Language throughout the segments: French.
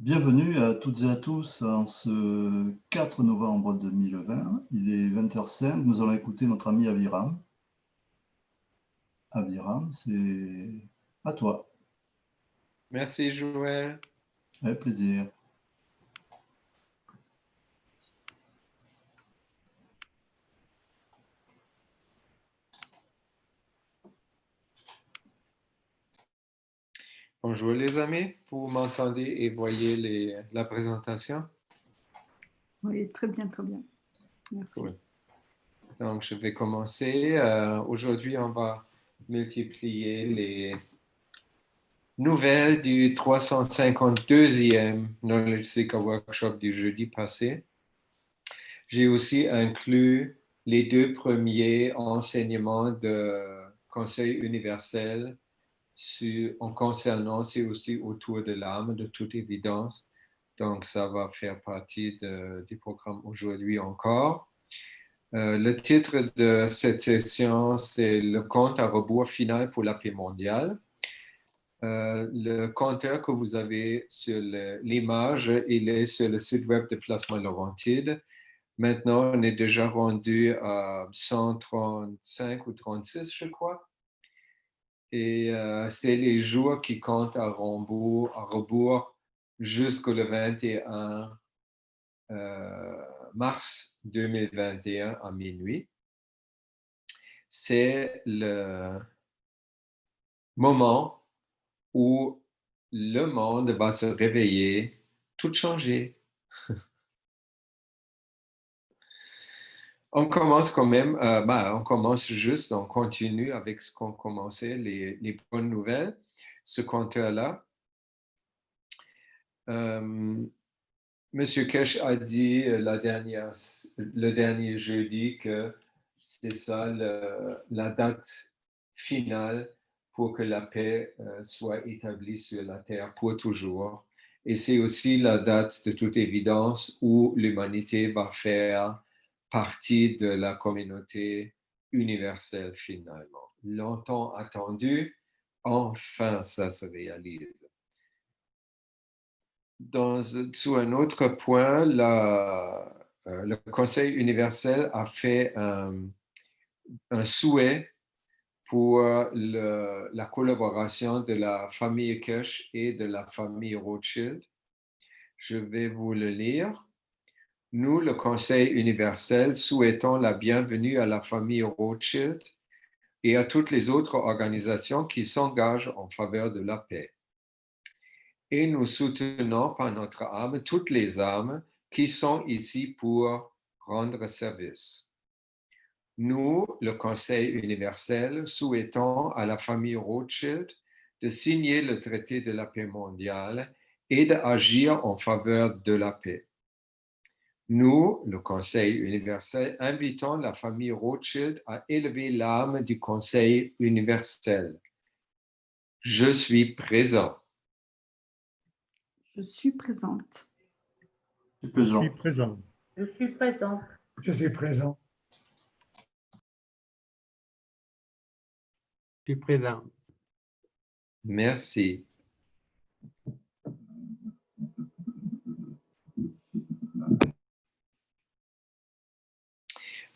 Bienvenue à toutes et à tous en ce 4 novembre 2020. Il est 20h05. Nous allons écouter notre ami Aviram. Aviram, c'est à toi. Merci, Joël. Avec plaisir. Bonjour, les amis. Vous m'entendez et voyez la présentation? Oui, très bien, très bien. Merci. Cool. Donc, je vais commencer. Aujourd'hui, on va multiplier les nouvelles du 352e Knowledge Seeker Workshop du jeudi passé. J'ai aussi inclus les deux premiers enseignements de Conseil universel en concernant, c'est aussi autour de l'âme, de toute évidence. Donc, ça va faire partie du programme aujourd'hui encore. Le titre de cette session, c'est le compte à rebours final pour la paix mondiale. Le compteur que vous avez sur l'image, il est sur le site web de Plasma Laurentide. Maintenant, on est déjà rendu à 135 ou 36, je crois. Et c'est les jours qui comptent à rebours jusqu'au 21 mars 2021 à minuit. C'est le moment où le monde va se réveiller, tout changer. On commence quand même, on commence juste, on continue avec ce qu'on commençait, les bonnes nouvelles, ce compteur-là. Monsieur Kesh a dit le dernier jeudi que c'est ça la date finale pour que la paix soit établie sur la Terre pour toujours. Et c'est aussi la date de toute évidence où l'humanité va faire partie de la communauté universelle finalement. Longtemps attendu, enfin ça se réalise. Sous un autre point, le Conseil universel a fait un souhait pour la collaboration de la famille Kirsch et de la famille Rothschild. Je vais vous le lire. Nous, le Conseil universel, souhaitons la bienvenue à la famille Rothschild et à toutes les autres organisations qui s'engagent en faveur de la paix. Et nous soutenons par notre âme toutes les âmes qui sont ici pour rendre service. Nous, le Conseil universel, souhaitons à la famille Rothschild de signer le traité de la paix mondiale et d'agir en faveur de la paix. Nous, le Conseil universel, invitons la famille Rothschild à élever l'âme du Conseil universel. Je suis présent. Je suis présente. Je suis présent. Je suis présent. Je suis présent. Je suis présent. Je suis présent. Merci.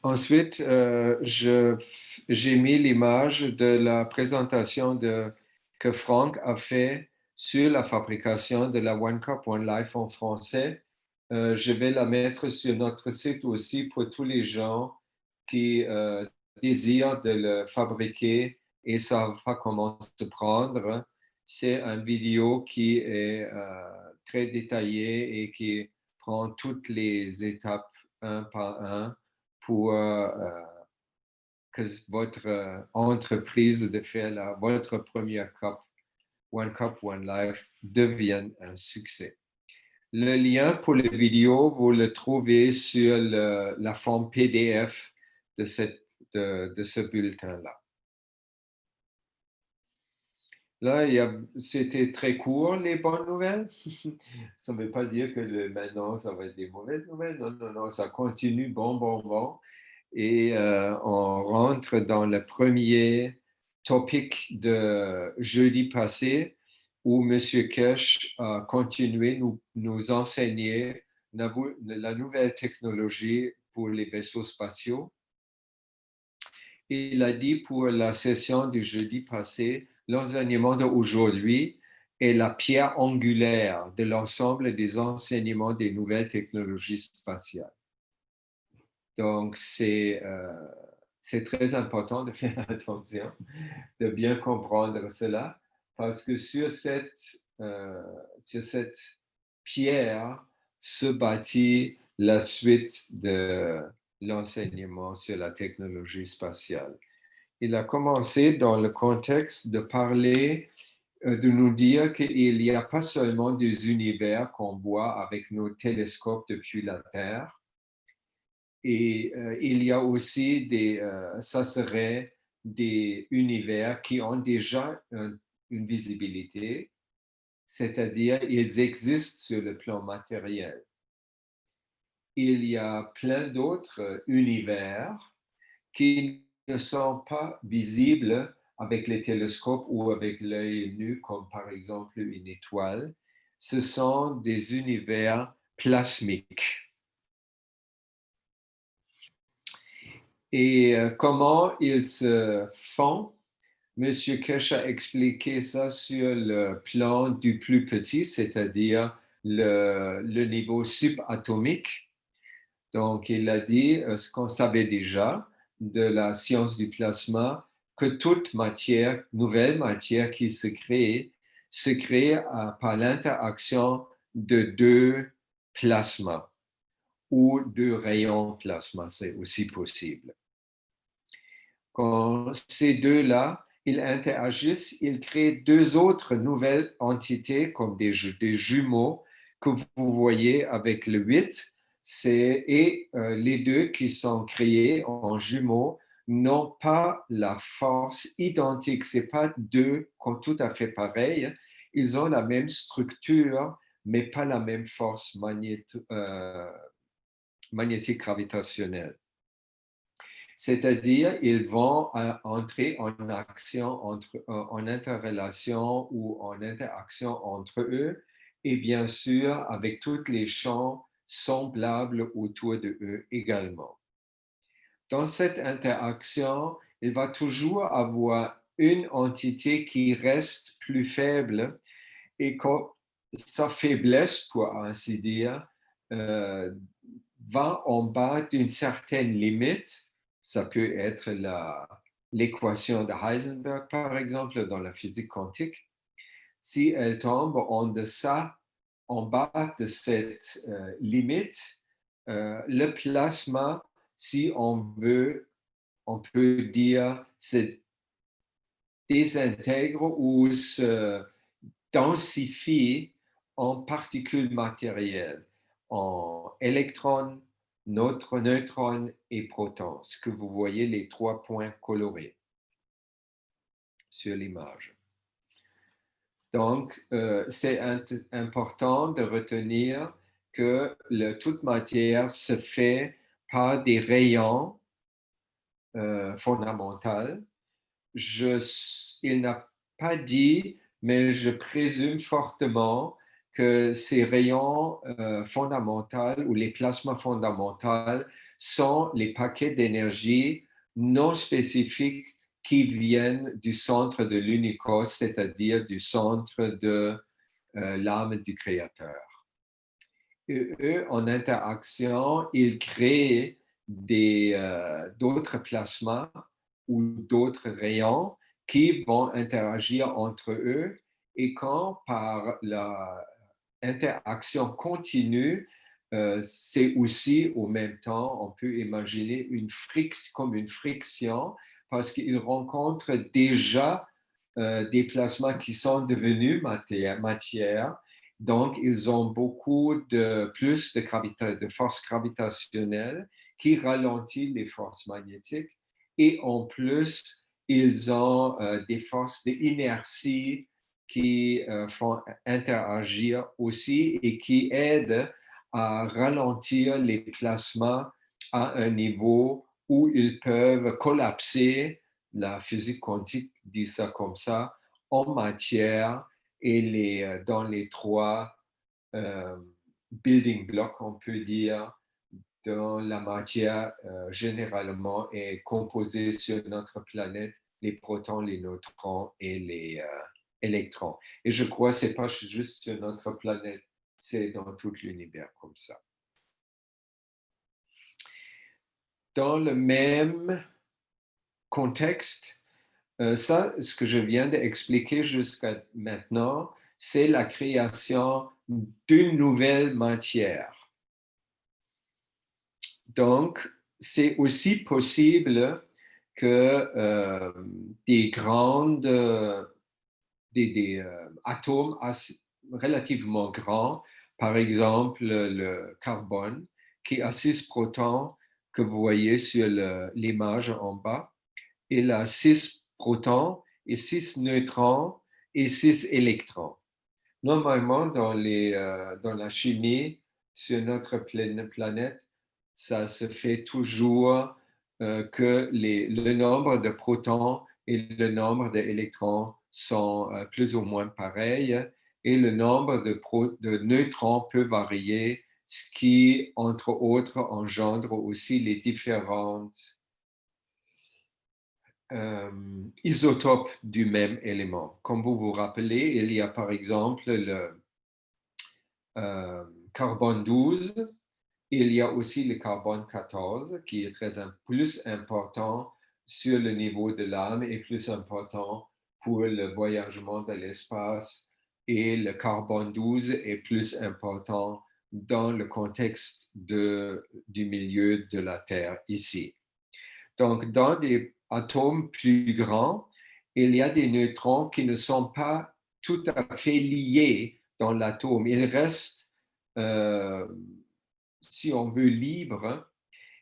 Ensuite, j'ai mis l'image de la présentation que Franck a fait sur la fabrication de la One Cup, One Life en français. Je vais la mettre sur notre site aussi pour tous les gens qui désirent de le fabriquer et ne savent pas comment se prendre. C'est une vidéo qui est très détaillée et qui prend toutes les étapes un par un pour que votre entreprise de faire votre première One Cup, One Life devienne un succès. Le lien pour la vidéo, vous le trouvez sur la forme PDF de ce bulletin-là. Là, c'était très court, les bonnes nouvelles. Ça ne veut pas dire que maintenant, ça va être des mauvaises nouvelles. Non, non, non, ça continue, bon. Et on rentre dans le premier topic de jeudi passé. où M. Kesh a continué nous enseigner la nouvelle technologie pour les vaisseaux spatiaux. Il a dit pour la session du jeudi passé, l'enseignement d'aujourd'hui est la pierre angulaire de l'ensemble des enseignements des nouvelles technologies spatiales. Donc, c'est très important de faire attention, de bien comprendre cela, parce que sur cette pierre se bâtit la suite de l'enseignement sur la technologie spatiale. Il a commencé dans le contexte de parler, de nous dire qu'il n'y a pas seulement des univers qu'on voit avec nos télescopes depuis la Terre, et il y a aussi ça serait des univers qui ont déjà une visibilité, c'est-à-dire ils existent sur le plan matériel. Il y a plein d'autres univers qui ne sont pas visibles avec les télescopes ou avec l'œil nu, comme par exemple une étoile. Ce sont des univers plasmiques. Et comment ils se font? M. Kesh a expliqué ça sur le plan du plus petit, c'est-à-dire le niveau subatomique. Donc, il a dit ce qu'on savait déjà de la science du plasma, que toute matière, nouvelle matière qui se crée par l'interaction de deux plasmas ou deux rayons plasma, c'est aussi possible. Quand ces deux-là, ils interagissent, ils créent deux autres nouvelles entités comme des jumeaux que vous voyez avec le 8. Et les deux qui sont créés en jumeaux n'ont pas la force identique. Ce n'est pas deux tout à fait pareils. Ils ont la même structure, mais pas la même force magnétique gravitationnelle. C'est-à-dire, ils vont entrer en action, en interrelation ou en interaction entre eux, et bien sûr avec tous les champs semblables autour de eux également. Dans cette interaction, il va toujours avoir une entité qui reste plus faible et quand sa faiblesse, pour ainsi dire, va en bas d'une certaine limite. Ça peut être l'équation de Heisenberg, par exemple, dans la physique quantique. Si elle tombe en bas de cette limite, le plasma, si on veut, on peut dire, se désintègre ou se densifie en particules matérielles, en électrons, neutrons et protons, ce que vous voyez les 3 points colorés sur l'image. Donc, c'est important de retenir que toute matière se fait par des rayons fondamentaux. Il n'a pas dit, mais je présume fortement que ces rayons fondamentaux ou les plasmas fondamentaux sont les paquets d'énergie non spécifiques qui viennent du centre de l'unicos, c'est-à-dire du centre de l'âme du créateur. Et eux, en interaction, ils créent d'autres plasmas ou d'autres rayons qui vont interagir entre eux et quand par l'interaction continue, c'est aussi au même temps, on peut imaginer comme une friction parce qu'ils rencontrent déjà des plasmas qui sont devenus matière. Donc, ils ont plus de force gravitationnelle qui ralentit les forces magnétiques. Et en plus, ils ont des forces d'inertie qui font interagir aussi et qui aident à ralentir les plasmas à un niveau où ils peuvent collapser, la physique quantique dit ça comme ça, en matière et dans les trois building blocks, on peut dire, dont la matière généralement est composée sur notre planète, les protons, les neutrons et les électrons. Et je crois que ce n'est pas juste sur notre planète, c'est dans tout l'univers comme ça. Dans le même contexte, ça, ce que je viens d'expliquer jusqu'à maintenant, c'est la création d'une nouvelle matière. Donc, c'est aussi possible que des atomes relativement grands, par exemple le carbone, qui a 6 protons que vous voyez sur l'image en bas, il a 6 protons et 6 neutrons et 6 électrons. Normalement, dans la chimie, sur notre planète, ça se fait toujours que le nombre de protons et le nombre d'électrons sont plus ou moins pareils et le nombre de neutrons peut varier, ce qui, entre autres, engendre aussi les différentes isotopes du même élément. Comme vous vous rappelez, il y a par exemple le carbone 12, il y a aussi le carbone 14 qui est plus important sur le niveau de l'âme et plus important pour le voyagement de l'espace, et le carbone 12 est plus important dans le contexte du milieu de la Terre ici. Donc, dans des atomes plus grands, il y a des neutrons qui ne sont pas tout à fait liés dans l'atome. Ils restent, si on veut, libres,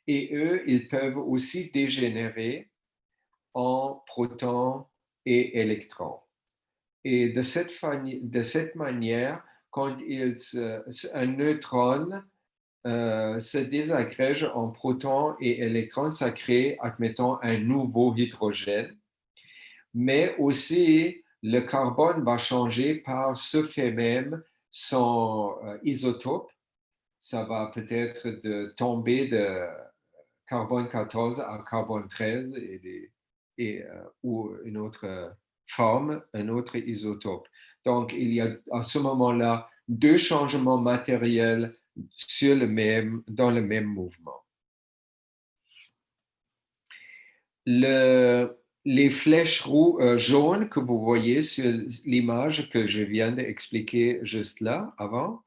et eux, ils peuvent aussi dégénérer en protons et électrons. Et de cette manière, quand un neutron se désagrège en protons et électrons, ça crée, admettons, un nouveau hydrogène. Mais aussi, le carbone va changer par ce fait même son isotope. Ça va peut-être tomber de carbone 14 à carbone 13 ou une autre forme, un autre isotope. Donc, il y a à ce moment-là 2 changements matériels dans le même mouvement. Les flèches jaunes que vous voyez sur l'image que je viens d'expliquer juste là, avant,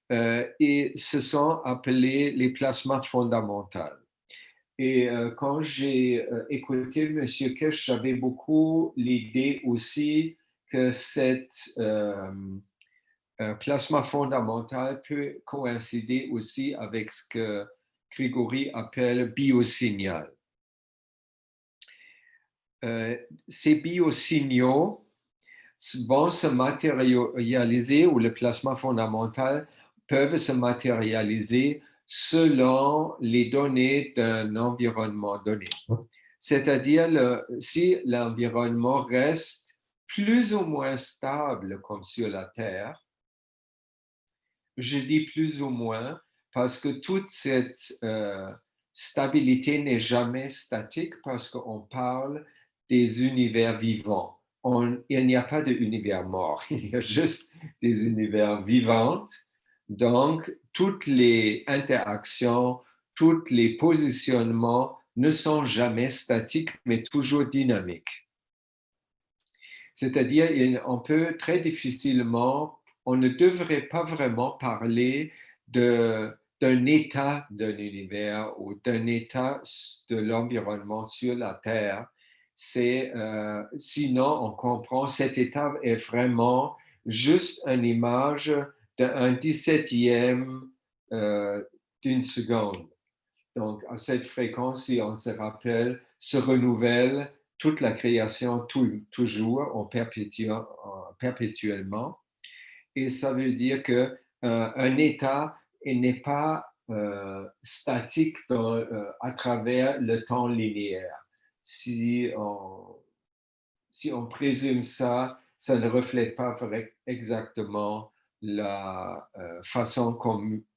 et ce sont appelés les plasmas fondamentaux. Et quand j'ai écouté M. Kesh, j'avais beaucoup l'idée aussi que cette plasma fondamental peut coïncider aussi avec ce que Grégory appelle biosignal. Ces biosignaux vont se matérialiser, ou le plasma fondamental peuvent se matérialiser selon les données d'un environnement donné. C'est-à-dire, si l'environnement reste plus ou moins stable comme sur la Terre, je dis plus ou moins parce que toute cette stabilité n'est jamais statique, parce qu'on parle des univers vivants. Il n'y a pas d'univers mort, il y a juste des univers vivants. Donc, toutes les interactions, tous les positionnements ne sont jamais statiques, mais toujours dynamiques. C'est-à-dire, on peut très difficilement, on ne devrait pas vraiment parler d'un état d'un univers ou d'un état de l'environnement sur la Terre. Sinon, on comprend cet état est vraiment juste une image d'un 17e d'une seconde. Donc, à cette fréquence, si on se rappelle, se renouvelle toute la création toujours, perpétuellement. Et ça veut dire qu'un état n'est pas statique à travers le temps linéaire. Si on présume ça, ça ne reflète pas exactement la façon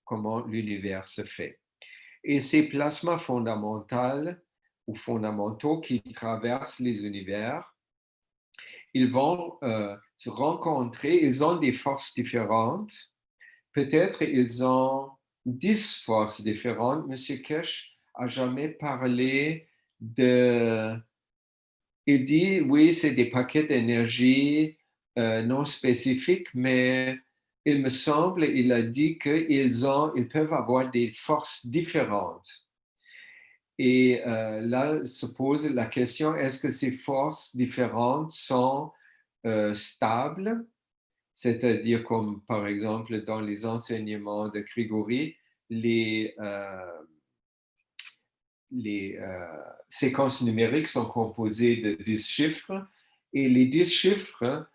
comment l'univers se fait. Et ces plasmas fondamentaux ou fondamentaux qui traversent les univers, ils vont se rencontrer, ils ont des forces différentes. Peut-être ils ont 10 forces différentes. Monsieur Kesh a jamais parlé de... Il dit, oui, c'est des paquets d'énergie non spécifiques, mais il me semble, il a dit qu'ils peuvent avoir des forces différentes. Et là se pose la question, est-ce que ces forces différentes sont stables? C'est-à-dire comme par exemple dans les enseignements de Grigori, les séquences numériques sont composées de 10 chiffres et les 10 chiffres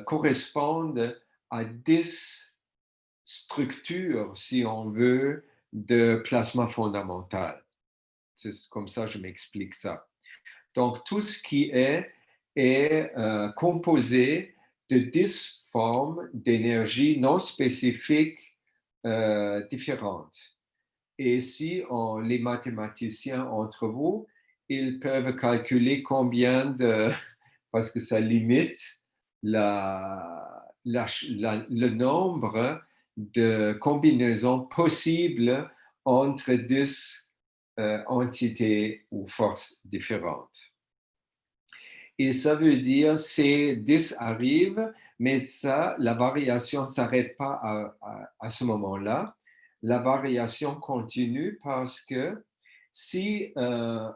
correspondent à 10 structures, si on veut, de plasma fondamental. C'est comme ça que je m'explique ça. Donc, tout ce qui est composé de 10 formes d'énergie non spécifiques différentes. Et si les mathématiciens entre vous, ils peuvent calculer combien de, parce que ça limite le nombre de combinaisons possibles entre 10 entités ou forces différentes. Et ça veut dire ces 10 arrivent, mais ça, la variation ne s'arrête pas à ce moment-là. La variation continue parce que si un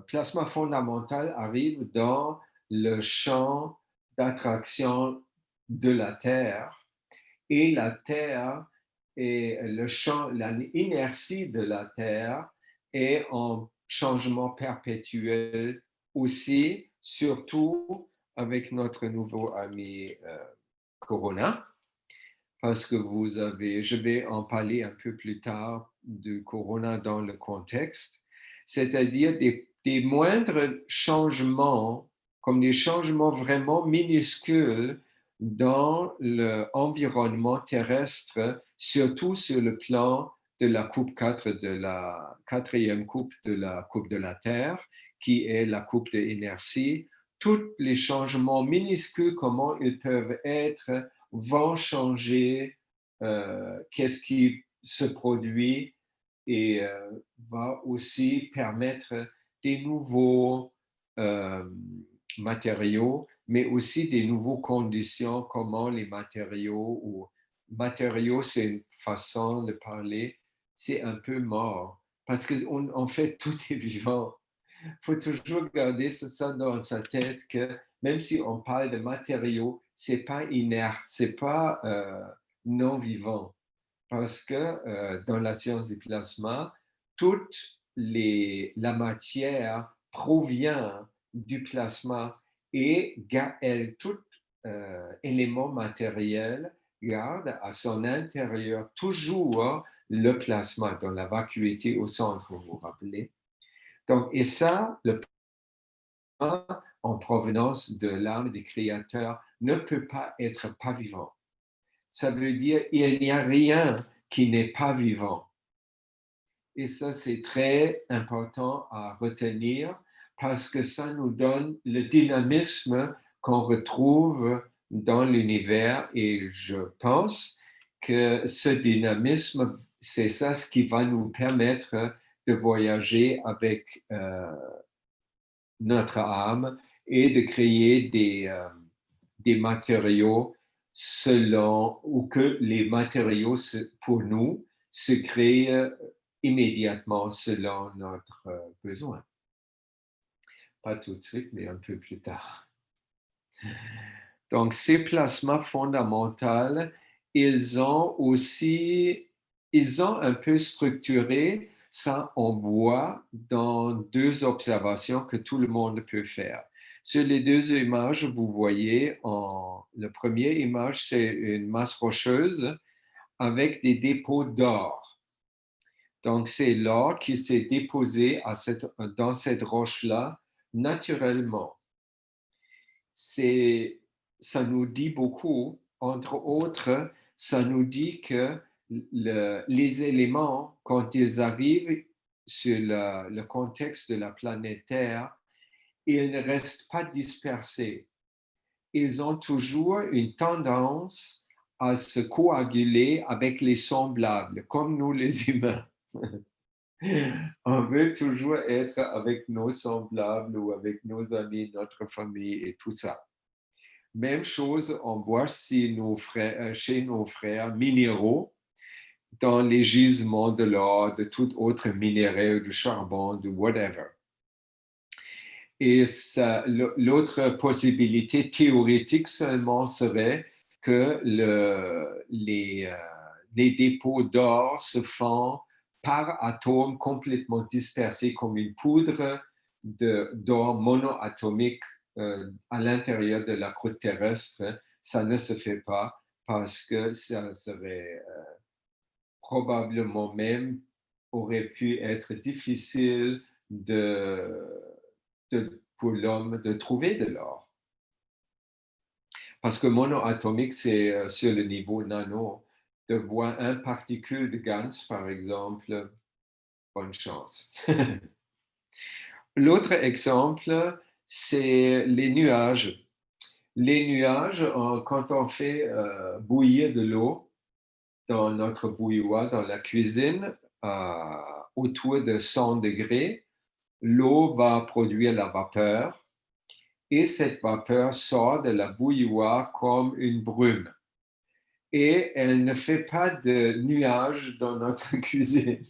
plasma fondamental arrive dans le champ d'attraction de la Terre et la Terre et le champ, l'inertie de la Terre est en changement perpétuel aussi, surtout avec notre nouveau ami Corona, parce que je vais en parler un peu plus tard de Corona dans le contexte, c'est-à-dire des moindres changements, comme des changements vraiment minuscules dans l'environnement terrestre, surtout sur le plan de la coupe 4 de la quatrième coupe de la coupe de la Terre, qui est la coupe de l'inertie. Tous les changements minuscules, comment ils peuvent être, vont changer qu'est-ce qui se produit et va aussi permettre des nouveaux matériaux, mais aussi des nouvelles conditions, comment les matériaux c'est une façon de parler, c'est un peu mort, parce qu'en fait, tout est vivant. Il faut toujours garder ça dans sa tête que même si on parle de matériaux, c'est pas inerte, c'est pas non vivant. Parce que dans la science du plasma, toute la matière provient du plasma et tout élément matériel garde à son intérieur toujours le plasma dans la vacuité au centre, vous vous rappelez. Donc, et ça, le plasma en provenance de l'âme du Créateur ne peut pas être pas vivant. Ça veut dire qu'il n'y a rien qui n'est pas vivant. Et ça, c'est très important à retenir parce que ça nous donne le dynamisme qu'on retrouve dans l'univers et je pense que ce dynamisme, c'est ça ce qui va nous permettre de voyager avec notre âme et de créer des matériaux ou que les matériaux pour nous se créent immédiatement selon notre besoin. Pas tout de suite, mais un peu plus tard. Donc, ces plasmas fondamentaux, ils ont un peu structuré ça, on voit dans deux observations que tout le monde peut faire. Sur les deux images, vous voyez, la première image, c'est une masse rocheuse avec des dépôts d'or. Donc, c'est l'or qui s'est déposé dans cette roche-là naturellement. C'est ça nous dit beaucoup. Entre autres, ça nous dit que les éléments, quand ils arrivent sur le contexte de la planète Terre, ils ne restent pas dispersés. Ils ont toujours une tendance à se coaguler avec les semblables, comme nous les humains. On veut toujours être avec nos semblables ou avec nos amis, notre famille et tout ça. Même chose, on voit chez nos frères minéraux, dans les gisements de l'or, de tout autre minerai, du charbon, de whatever. Et l'autre possibilité théorique seulement serait que les dépôts d'or se font par atomes complètement dispersés comme une poudre d'or monoatomique à l'intérieur de la croûte terrestre. Ça ne se fait pas parce que ça serait probablement même aurait pu être difficile pour l'homme de trouver de l'or. Parce que monoatomique, c'est sur le niveau nano. De voir un particule de Gans, par exemple, bonne chance. L'autre exemple, c'est les nuages. Les nuages, quand on fait bouillir de l'eau dans notre bouilloire, dans la cuisine, autour de 100 degrés, l'eau va produire la vapeur et cette vapeur sort de la bouilloire comme une brume. Et elle ne fait pas de nuages dans notre cuisine,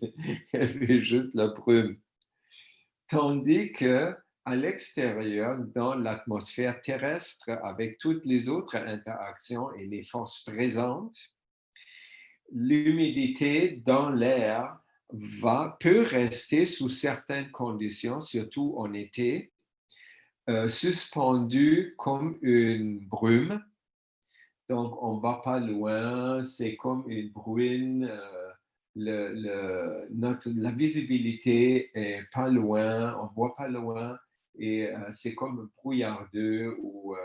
elle fait juste la brume. Tandis que à l'extérieur, dans l'atmosphère terrestre, avec toutes les autres interactions et les forces présentes, l'humidité dans l'air peut rester sous certaines conditions, surtout en été, suspendue comme une brume. Donc, on ne va pas loin, c'est comme une bruine. La visibilité est pas loin, on ne voit pas loin, et c'est comme brouillardeux ou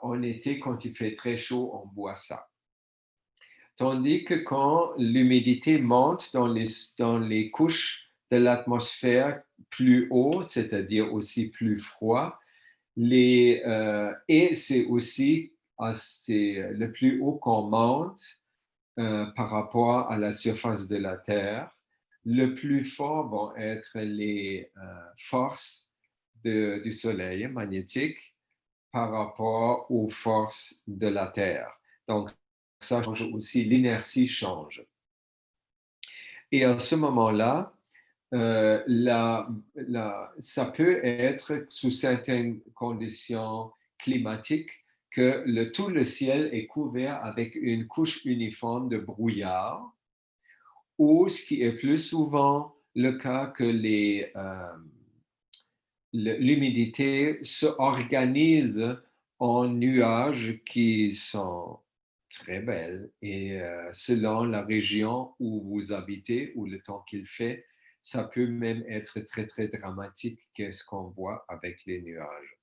en été, quand il fait très chaud, on voit ça. Tandis que quand l'humidité monte dans les couches de l'atmosphère plus haut, c'est-à-dire aussi plus froid, et c'est aussi le plus haut qu'on monte par rapport à la surface de la Terre, le plus fort vont être les forces du Soleil magnétique par rapport aux forces de la Terre. Donc, ça change aussi, l'inertie change. Et à ce moment-là, ça peut être sous certaines conditions climatiques que tout le ciel est couvert avec une couche uniforme de brouillard, ou ce qui est plus souvent le cas que l'humidité s'organise en nuages qui sont très belles et selon la région où vous habitez ou le temps qu'il fait, ça peut même être très, très dramatique qu'est-ce qu'on voit avec les nuages.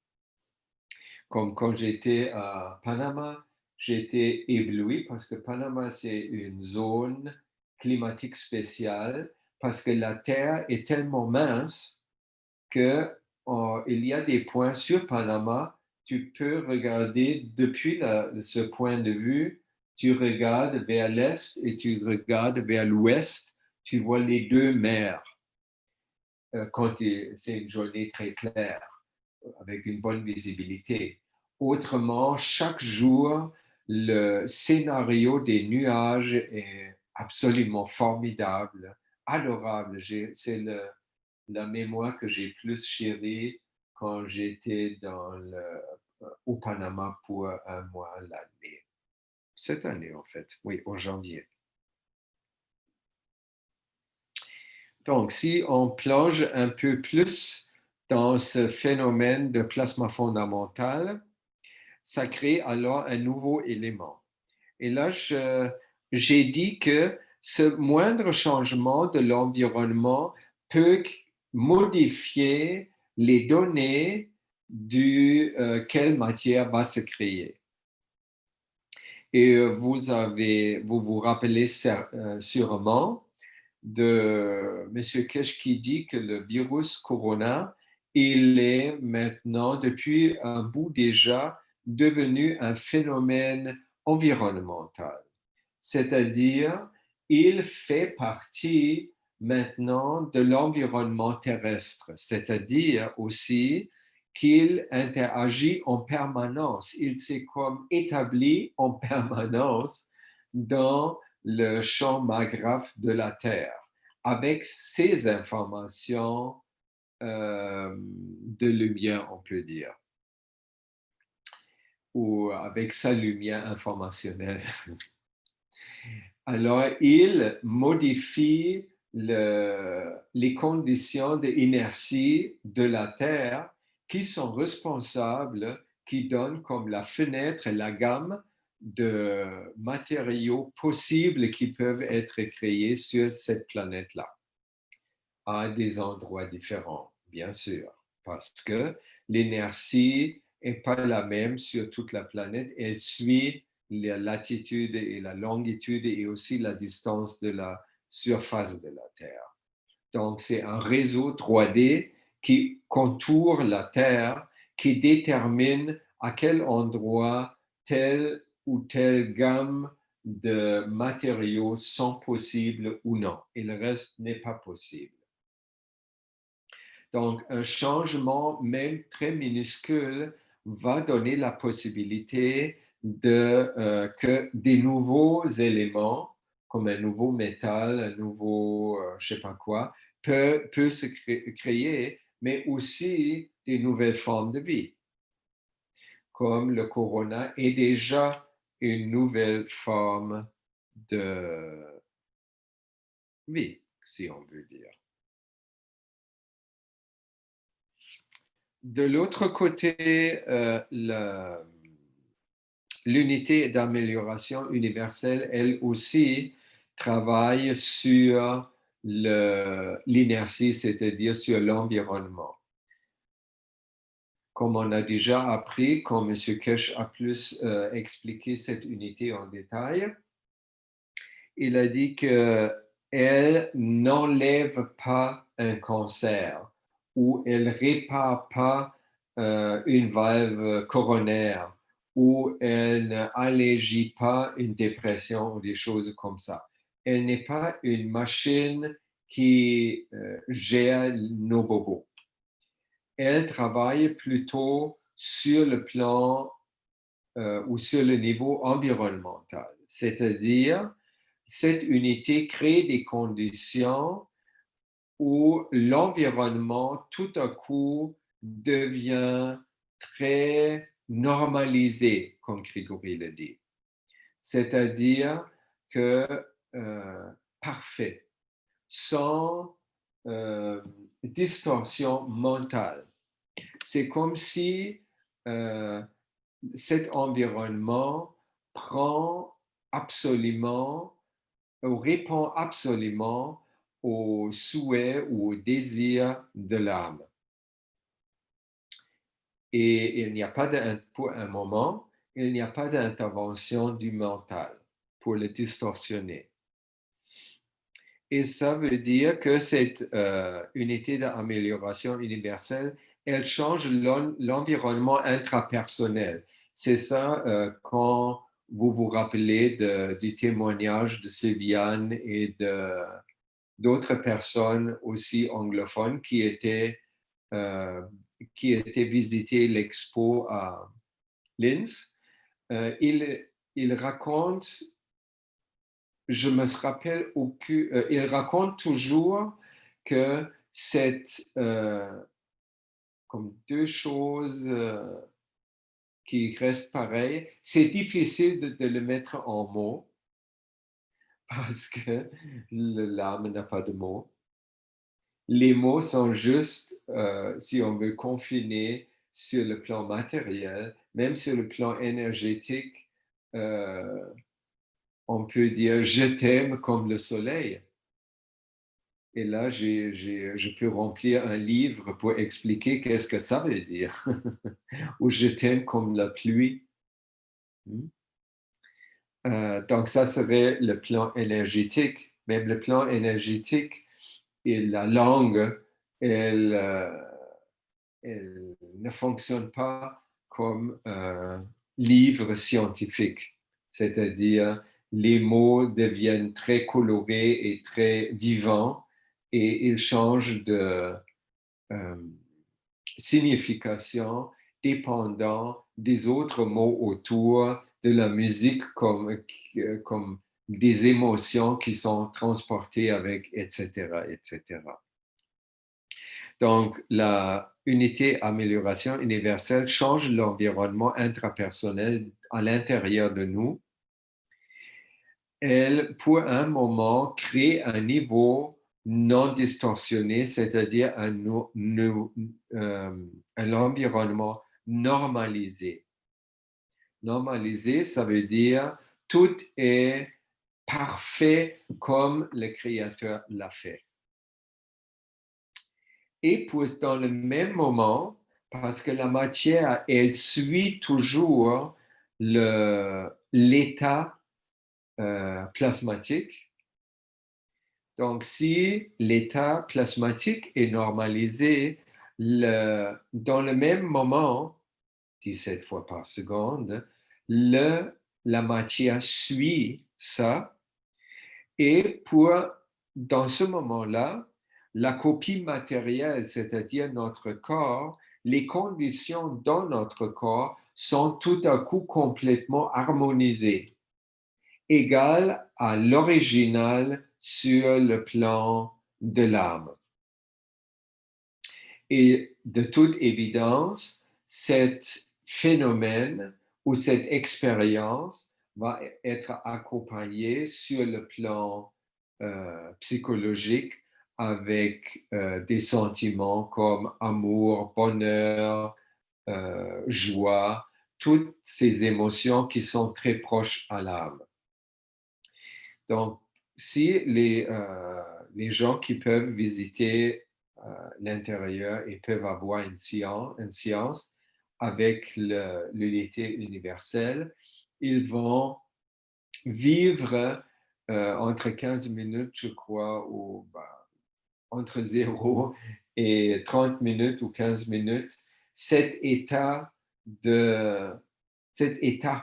Comme quand j'étais à Panama, j'ai été ébloui parce que Panama, c'est une zone climatique spéciale parce que la Terre est tellement mince qu'il y a des points sur Panama, tu peux regarder depuis ce point de vue, tu regardes vers l'est et tu regardes vers l'ouest, tu vois les deux mers quand c'est une journée très claire, avec une bonne visibilité. Autrement, chaque jour, le scénario des nuages est absolument formidable, adorable. C'est la mémoire que j'ai plus chérie quand j'étais au Panama pour un mois l'année. Cette année, en fait, oui, en janvier. Donc, si on plonge un peu plus dans ce phénomène de plasma fondamental, ça crée alors un nouveau élément. Et là, j'ai dit que ce moindre changement de l'environnement peut modifier les données quelle matière va se créer. Et vous vous rappelez sûrement de M. Kesh qui dit que le virus corona, il est maintenant, depuis un bout déjà, devenu un phénomène environnemental. C'est-à-dire, il fait partie maintenant de l'environnement terrestre, c'est-à-dire aussi qu'il interagit en permanence. Il s'est comme établi en permanence dans le champ maghraphe de la Terre, avec ces informations de lumière, on peut dire, ou avec sa lumière informationnelle. Alors, il modifie les conditions d'inertie de la Terre qui sont responsables, qui donnent comme la fenêtre et la gamme de matériaux possibles qui peuvent être créés sur cette planète-là, à des endroits différents, bien sûr, parce que l'inertie n'est pas la même sur toute la planète, elle suit la latitude et la longitude et aussi la distance de la surface de la Terre. Donc, c'est un réseau 3D qui contourne la Terre, qui détermine à quel endroit telle ou telle gamme de matériaux sont possibles ou non. Et le reste n'est pas possible. Donc, un changement, même très minuscule, va donner la possibilité que des nouveaux éléments, comme un nouveau métal, un nouveau, je ne sais pas quoi, peut se créer, mais aussi des nouvelles formes de vie, comme le corona est déjà une nouvelle forme de vie, si on veut dire. De l'autre côté, l'unité d'amélioration universelle, elle aussi, travaille sur l'inertie, c'est-à-dire sur l'environnement. Comme on a déjà appris, comme M. Kesh a plus expliqué cette unité en détail, il a dit qu'elle n'enlève pas un cancer ou elle ne répare pas une valve coronaire ou elle n'allégit pas une dépression ou des choses comme ça. Elle n'est pas une machine qui gère nos bobos. Elle travaille plutôt sur le plan ou sur le niveau environnemental, c'est-à-dire cette unité crée des conditions où l'environnement tout à coup devient très normalisé, comme Grégory le dit. C'est-à-dire que parfait, sans distorsion mentale. C'est comme si cet environnement prend absolument ou répond absolument aux souhaits ou aux désirs de l'âme. Et il n'y a pas pour un moment, il n'y a pas d'intervention du mental pour le distorsionner. Et ça veut dire que cette unité d'amélioration universelle, elle change l'environnement intrapersonnel. C'est ça quand vous vous rappelez du témoignage de Sylviane et d'autres personnes aussi anglophones qui étaient visiter l'expo à Linz. Il raconte, je me rappelle il raconte toujours que c'est comme deux choses qui restent pareilles. C'est difficile de le mettre en mots parce que l'âme n'a pas de mots. Les mots sont juste, si on veut confiner sur le plan matériel, même sur le plan énergétique, on peut dire « je t'aime comme le soleil ». Et là, je peux remplir un livre pour expliquer qu'est-ce que ça veut dire. Ou je t'aime comme la pluie. Donc, ça serait le plan énergétique. Même le plan énergétique et la langue, elle ne fonctionne pas comme un livre scientifique. C'est-à-dire, les mots deviennent très colorés et très vivants et ils changent de signification dépendant des autres mots autour de la musique comme des émotions qui sont transportées avec, etc., etc. Donc, la unité amélioration universelle change l'environnement intrapersonnel à l'intérieur de nous. Elle, pour un moment, crée un niveau non distorsionné, c'est-à-dire un environnement normalisé. Normalisé, ça veut dire tout est parfait comme le Créateur l'a fait. Et dans le même moment, parce que la matière, elle suit toujours l'état plasmatique. Donc, si l'état plasmatique est normalisé, dans le même moment, 17 fois par seconde, la matière suit ça. Et dans ce moment-là, la copie matérielle, c'est-à-dire notre corps, les conditions dans notre corps sont tout à coup complètement harmonisées, égales à l'original sur le plan de l'âme. Et de toute évidence, cet phénomène ou cette expérience va être accompagnée sur le plan psychologique avec des sentiments comme amour, bonheur, joie, toutes ces émotions qui sont très proches à l'âme. Donc, si les gens qui peuvent visiter l'intérieur et peuvent avoir une séance avec l'unité universelle, ils vont vivre entre 15 minutes, je crois, ou entre 0 et 30 minutes ou 15 minutes, cet état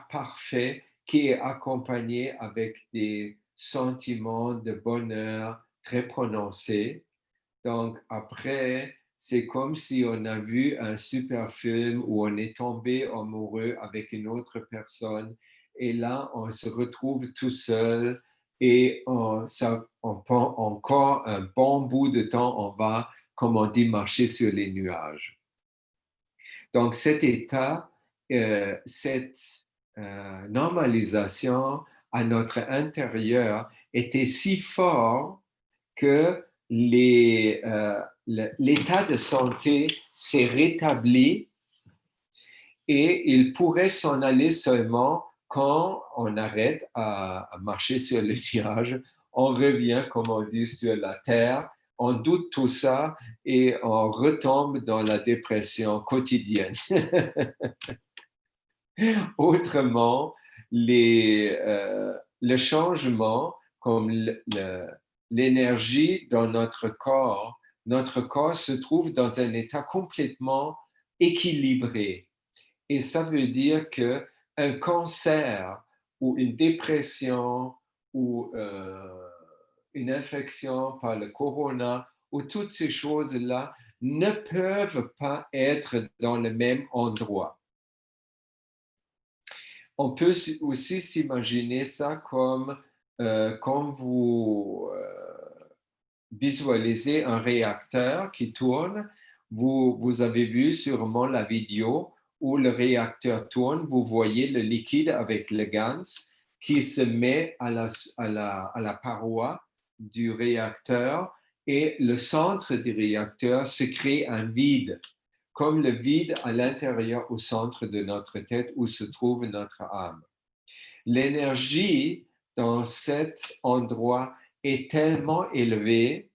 parfait qui est accompagné avec des sentiments de bonheur très prononcés. Donc, après, c'est comme si on a vu un super film où on est tombé amoureux avec une autre personne et là, on se retrouve tout seul et on prend encore un bon bout de temps, on va, comme on dit, marcher sur les nuages. Donc, cet état, cette normalisation à notre intérieur était si fort que l'état de santé s'est rétabli et il pourrait s'en aller seulement quand on arrête à marcher sur le nuage, on revient, comme on dit, sur la terre, on doute tout ça et on retombe dans la dépression quotidienne. Autrement, le changement, comme l'énergie dans notre corps se trouve dans un état complètement équilibré. Et ça veut dire qu'un cancer ou une dépression ou une infection par le corona ou toutes ces choses-là ne peuvent pas être dans le même endroit. On peut aussi s'imaginer ça comme quand vous visualisez un réacteur qui tourne. Vous avez vu sûrement la vidéo où le réacteur tourne, vous voyez le liquide avec le gans qui se met à la paroi du réacteur et le centre du réacteur se crée un vide, comme le vide à l'intérieur au centre de notre tête où se trouve notre âme. L'énergie dans cet endroit est tellement élevée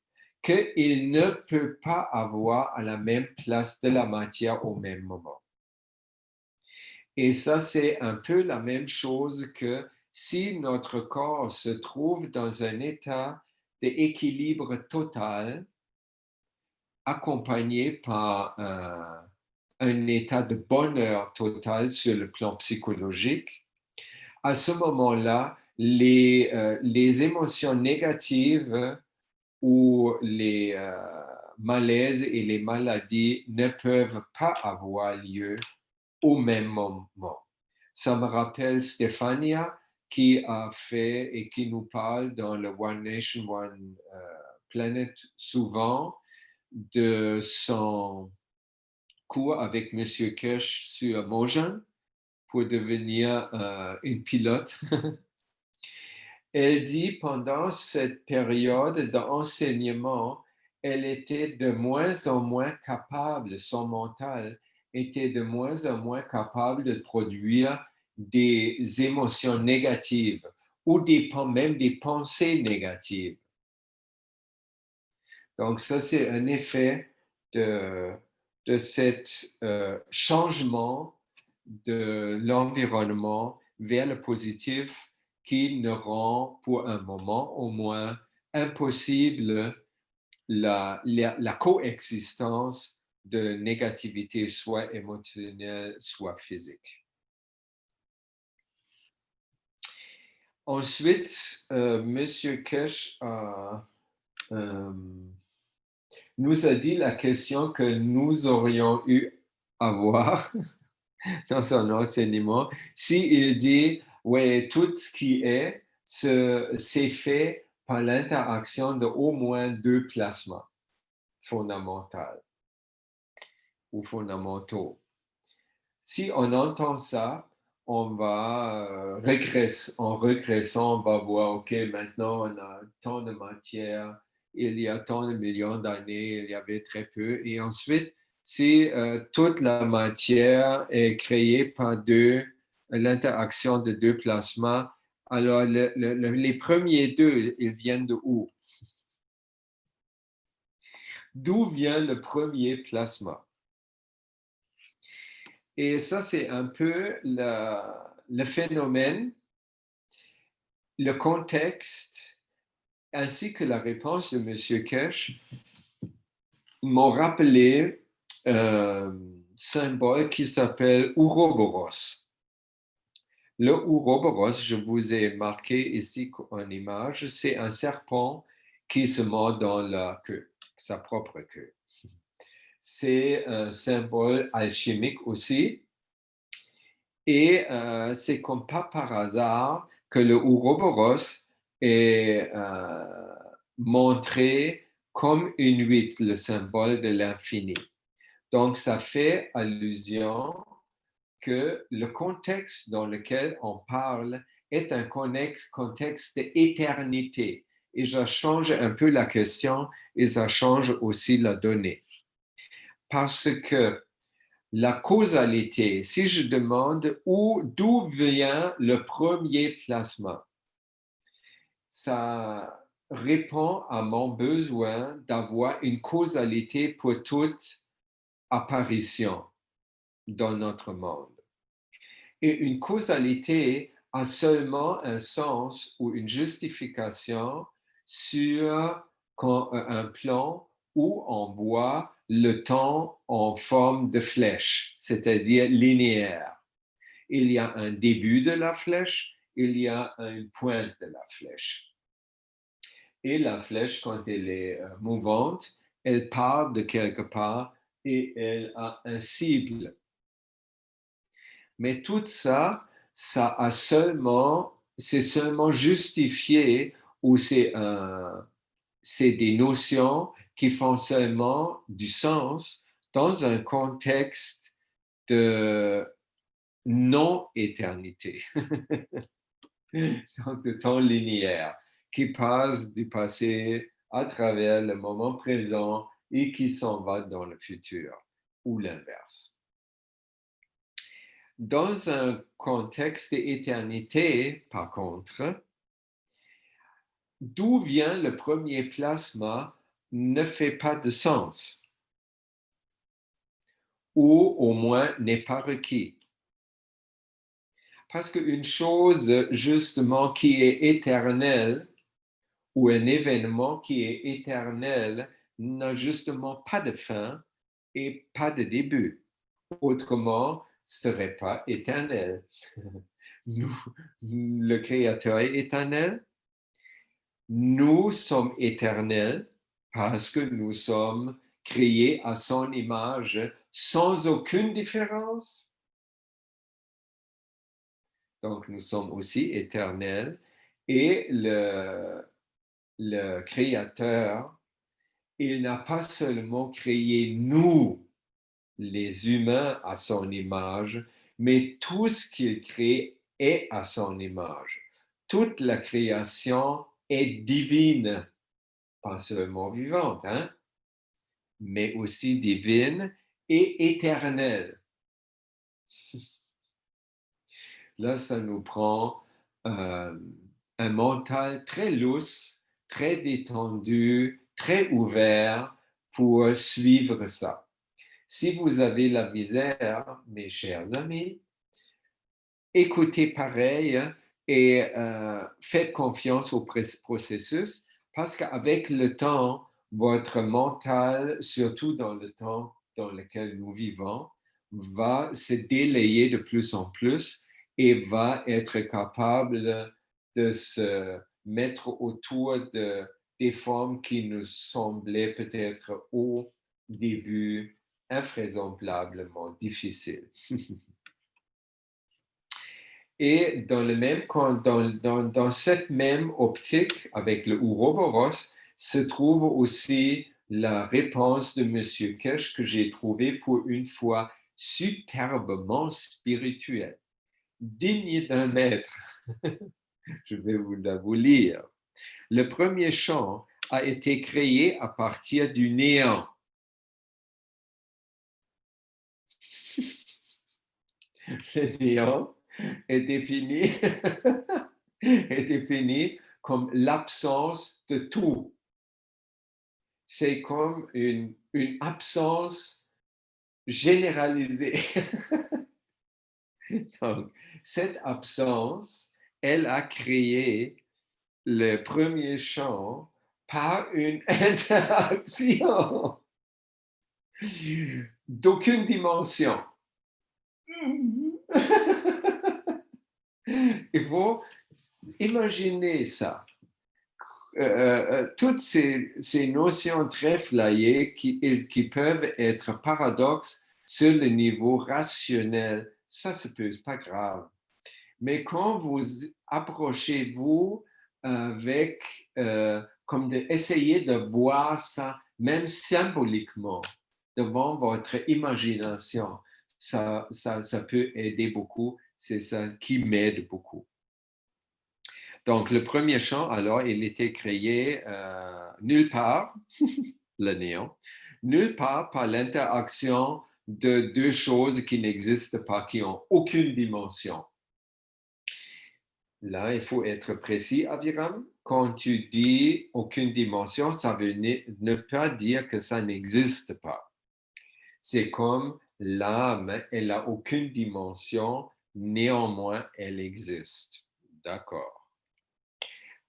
qu'il ne peut pas avoir à la même place de la matière au même moment. Et ça, c'est un peu la même chose que si notre corps se trouve dans un état d'équilibre total, accompagné par un état de bonheur total sur le plan psychologique, à ce moment-là, les émotions négatives ou les malaises et les maladies ne peuvent pas avoir lieu au même moment. Ça me rappelle Stéphania qui a fait et qui nous parle dans le One Nation, One Planet souvent de son cours avec M. Kirsch sur Mojan pour devenir une pilote. Elle dit pendant cette période d'enseignement, elle était de moins en moins capable, son mental était de moins en moins capable de produire des émotions négatives ou même des pensées négatives. Donc ça, c'est un effet de cet changement de l'environnement vers le positif qui ne rend pour un moment au moins impossible la coexistence de négativité, soit émotionnelle, soit physique. Ensuite, M. Kesh nous a dit la question que nous aurions eu à voir dans son enseignement. S'il dit, oui, tout ce qui est, c'est fait par l'interaction de au moins deux plasmas fondamentaux ou fondamentaux. Si on entend ça, on va en régressant, on va voir, OK, maintenant on a tant de matière, il y a tant de millions d'années, il y avait très peu. Et ensuite, si toute la matière est créée par l'interaction de deux plasmas, alors les premiers deux, ils viennent de où? D'où vient le premier plasma? Et ça, c'est un peu le phénomène, le contexte, ainsi que la réponse de M. Kesh m'ont rappelé un symbole qui s'appelle Ouroboros. Le Ouroboros, je vous ai marqué ici en image, c'est un serpent qui se mord dans la queue, sa propre queue. C'est un symbole alchimique aussi. Et c'est comme pas par hasard que le Ouroboros est montré comme une huître, le symbole de l'infini. Donc, ça fait allusion que le contexte dans lequel on parle est un contexte d'éternité. Et ça change un peu la question et ça change aussi la donnée. Parce que la causalité, si je demande d'où vient le premier plasma, ça répond à mon besoin d'avoir une causalité pour toute apparition dans notre monde. Et une causalité a seulement un sens ou une justification sur un plan où on voit le temps en forme de flèche, c'est-à-dire linéaire. Il y a un début de la flèche, il y a une pointe de la flèche. Et la flèche, quand elle est mouvante, elle part de quelque part et elle a un cible. Mais tout ça, c'est seulement justifié ou c'est des notions qui font seulement du sens dans un contexte de non-éternité, donc de temps linéaire, qui passe du passé à travers le moment présent et qui s'en va dans le futur, ou l'inverse. Dans un contexte d'éternité, par contre, d'où vient le premier plasma ne fait pas de sens, ou au moins n'est pas requis. Parce qu'une chose, justement, qui est éternelle, ou un événement qui est éternel, n'a justement pas de fin et pas de début. Autrement, ce ne serait pas éternel. Le Créateur est éternel. Nous sommes éternels parce que nous sommes créés à son image sans aucune différence. Donc, nous sommes aussi éternels et le Créateur, il n'a pas seulement créé nous, les humains, à son image, mais tout ce qu'il crée est à son image. Toute la création est divine, pas seulement vivante, hein, mais aussi divine et éternelle. Là, ça nous prend un mental très lousse, très détendu, très ouvert pour suivre ça. Si vous avez la misère, mes chers amis, écoutez pareil et faites confiance au processus parce qu'avec le temps, votre mental, surtout dans le temps dans lequel nous vivons, va se délayer de plus en plus et va être capable de se mettre autour des formes qui nous semblaient peut-être au début invraisemblablement difficiles. Et dans cette même optique, avec le Ouroboros, se trouve aussi la réponse de M. Kirsch que j'ai trouvée pour une fois superbement spirituelle, digne d'un maître. Je vais vous lire. Le premier chant a été créé à partir du néant. Le néant est défini comme l'absence de tout. C'est comme une absence généralisée. Donc, cette absence, elle a créé le premier chant par une interaction d'aucune dimension. Il faut imaginer ça. Toutes ces notions très flyées qui peuvent être paradoxes sur le niveau rationnel, ça se peut, c'est pas grave. Mais quand vous approchez-vous avec, comme d'essayer de voir ça, même symboliquement, devant votre imagination, ça peut aider beaucoup. C'est ça qui m'aide beaucoup. Donc, le premier chant, alors, il était créé nulle part, le néant, nulle part par l'interaction de deux choses qui n'existent pas, qui n'ont aucune dimension. Là, il faut être précis, Aviram. Quand tu dis aucune dimension, ça veut ne pas dire que ça n'existe pas. C'est comme l'âme, elle n'a aucune dimension, néanmoins, elle existe. D'accord.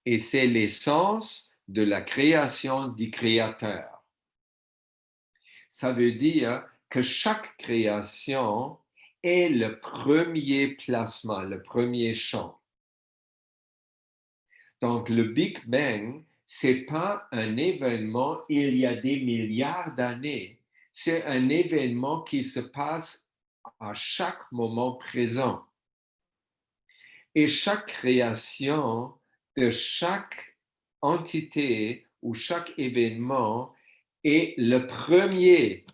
Et c'est l'essence de la création du Créateur. Ça veut dire que chaque création est le premier placement, le premier chant. Donc, le Big Bang, ce n'est pas un événement il y a des milliards d'années. C'est un événement qui se passe à chaque moment présent. Et chaque création de chaque entité ou chaque événement est le premier.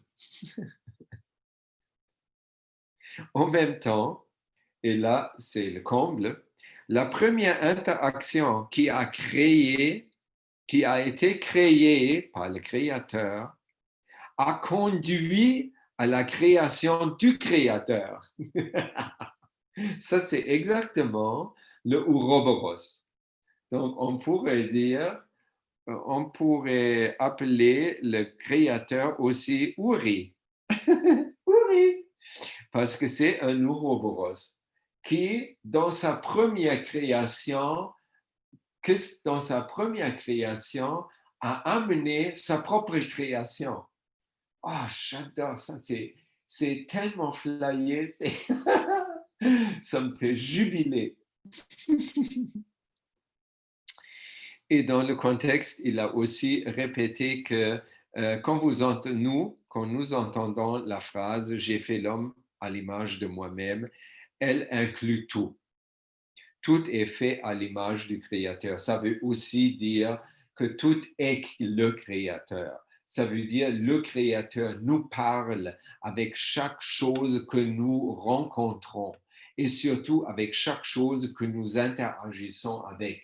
En même temps, et là, c'est le comble, la première interaction qui a été créée par le Créateur, a conduit à la création du Créateur. Ça, c'est exactement le Ouroboros. Donc, on pourrait dire, on pourrait appeler le créateur aussi Uri. Uri, parce que c'est un Ouroboros qui, dans sa première création, a amené sa propre création. Oh, j'adore ça, c'est tellement flyé, ça me fait jubiler. Et dans le contexte, il a aussi répété que quand nous entendons la phrase « J'ai fait l'homme à l'image de moi-même », elle inclut tout. Tout est fait à l'image du Créateur. Ça veut aussi dire que tout est le Créateur. Ça veut dire le Créateur nous parle avec chaque chose que nous rencontrons et surtout avec chaque chose que nous interagissons avec.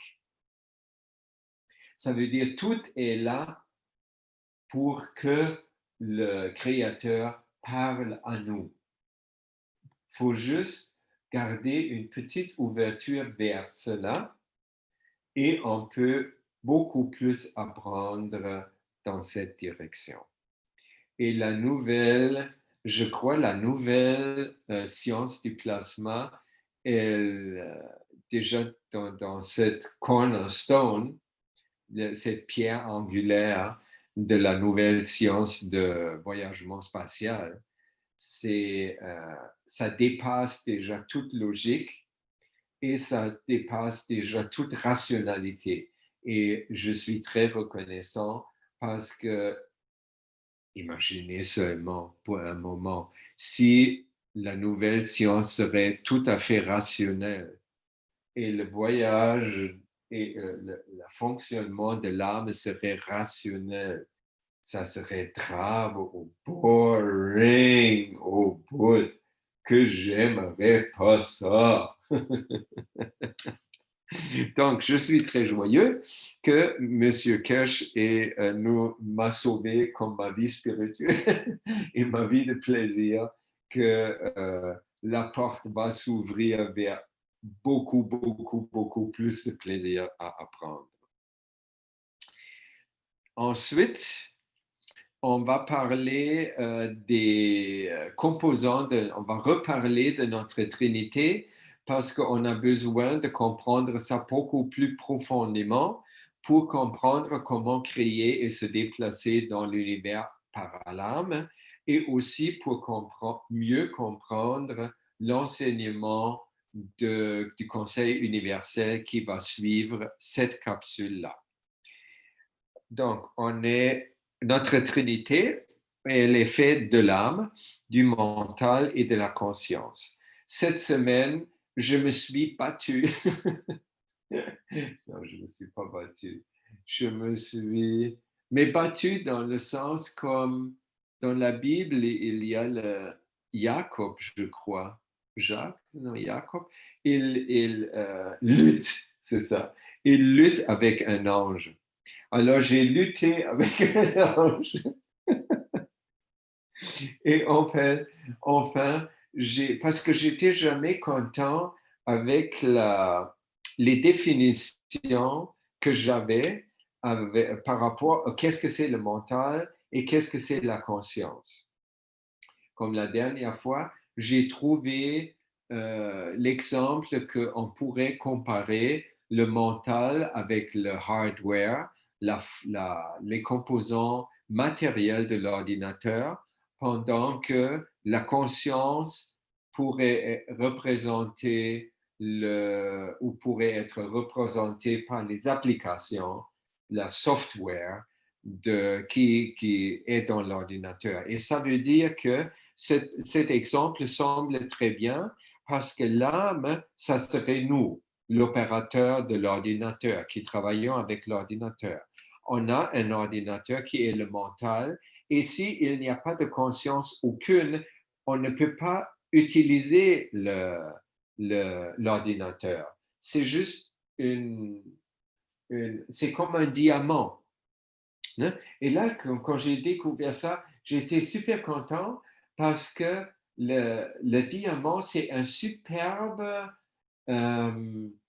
Ça veut dire tout est là pour que le Créateur parle à nous. Il faut juste garder une petite ouverture vers cela et on peut beaucoup plus apprendre dans cette direction. Et je crois, la nouvelle science du plasma, déjà dans cette cornerstone, cette pierre angulaire de la nouvelle science de voyagement spatial, ça dépasse déjà toute logique et ça dépasse déjà toute rationalité. Et je suis très reconnaissant parce que, imaginez seulement pour un moment, si la nouvelle science serait tout à fait rationnelle et le voyage et le fonctionnement de l'âme serait rationnel, ça serait grave ou boring au bout que j'aimerais pas ça. Donc, je suis très joyeux que M. Kirsch m'a sauvé comme ma vie spirituelle et ma vie de plaisir, que la porte va s'ouvrir vers beaucoup, beaucoup, beaucoup plus de plaisir à apprendre. Ensuite, on va parler des composants, on va reparler de notre Trinité parce qu'on a besoin de comprendre ça beaucoup plus profondément pour comprendre comment créer et se déplacer dans l'univers par l'âme et aussi pour mieux comprendre l'enseignement du Conseil universel qui va suivre cette capsule-là. Donc, notre Trinité, elle est faite de l'âme, du mental et de la conscience. Cette semaine, je me suis battu. Non, je ne me suis pas battu. Je me suis battu dans le sens comme dans la Bible, il y a le Jacob, je crois. Jacob. Il lutte, c'est ça. Il lutte avec un ange. Alors, j'ai lutté avec un ange. Et enfin, parce que j'étais jamais content avec les définitions que j'avais par rapport à qu'est-ce que c'est le mental et qu'est-ce que c'est la conscience. Comme la dernière fois, j'ai trouvé l'exemple qu'on pourrait comparer le mental avec le hardware, les composants matériels de l'ordinateur, pendant que la conscience pourrait représenter ou pourrait être représentée par les applications, la software qui est dans l'ordinateur. Et ça veut dire que cet exemple semble très bien parce que l'âme, ça serait nous, l'opérateur de l'ordinateur, qui travaillons avec l'ordinateur. On a un ordinateur qui est le mental, et s'il n'y a pas de conscience aucune, on ne peut pas utiliser l'ordinateur. C'est juste c'est comme un diamant. Et là, quand j'ai découvert ça, j'étais super content parce que le diamant, c'est un superbe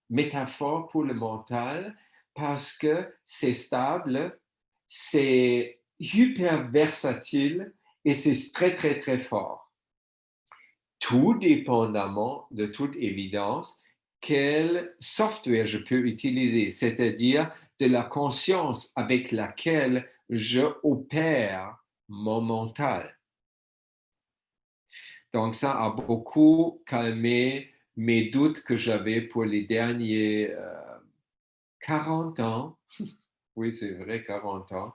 métaphore pour le mental parce que c'est stable, c'est hyper versatile et c'est très, très, très fort. Tout dépendamment, de toute évidence, quel software je peux utiliser, c'est-à-dire de la conscience avec laquelle je opère mon mental. Donc, ça a beaucoup calmé mes doutes que j'avais pour les derniers 40 ans. Oui, c'est vrai, 40 ans,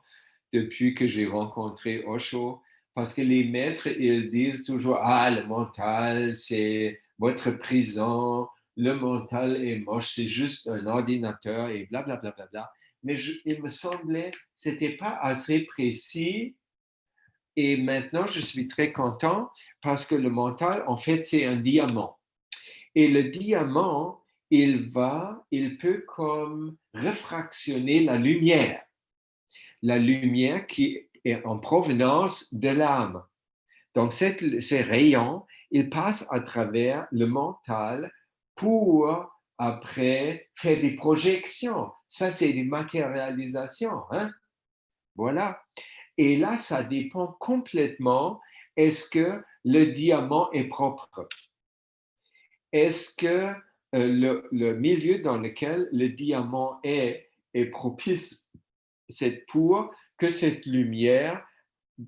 depuis que j'ai rencontré Osho. Parce que les maîtres, ils disent toujours, ah, le mental, c'est votre prison, le mental est moche, c'est juste un ordinateur et blablabla. Bla, bla, bla, bla. Mais il me semblait que ce n'était pas assez précis. Et maintenant, je suis très content parce que le mental, en fait, c'est un diamant. Et le diamant, il peut comme réfractionner la lumière qui est en provenance de l'âme. Donc, ces rayons, ils passent à travers le mental pour après faire des projections. Ça, c'est des matérialisations. Hein? Voilà. Et là, ça dépend complètement. Est-ce que le diamant est propre? Est-ce que le milieu dans lequel le diamant est propice? C'est pour que cette lumière,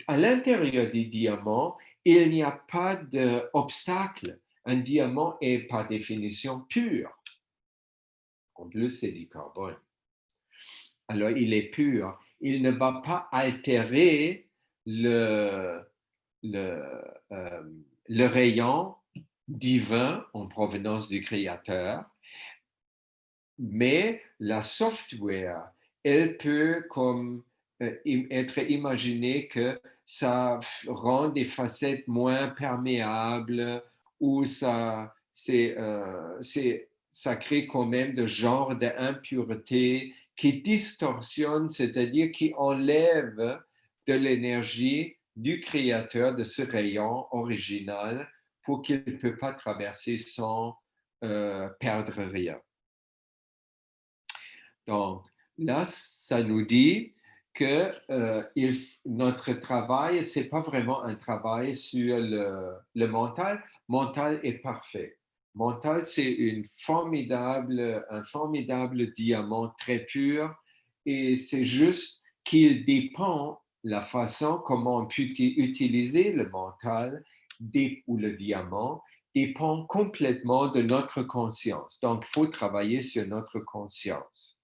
à l'intérieur des diamants, il n'y a pas d'obstacle. Un diamant est par définition pur. En plus, c'est du carbone. Alors, il est pur. Il ne va pas altérer le rayon divin en provenance du Créateur, mais la software, elle peut comme être imaginée que ça rend des facettes moins perméables ou ça crée quand même de genre d'impureté qui distorsionne, c'est-à-dire qui enlève de l'énergie du créateur de ce rayon original pour qu'il ne peut pas traverser sans perdre rien. Donc, là, ça nous dit que notre travail, ce n'est pas vraiment un travail sur le mental. Mental est parfait. Mental, c'est un formidable diamant très pur et c'est juste qu'il dépend la façon comment on peut utiliser le mental ou le diamant dépend complètement de notre conscience. Donc, il faut travailler sur notre conscience.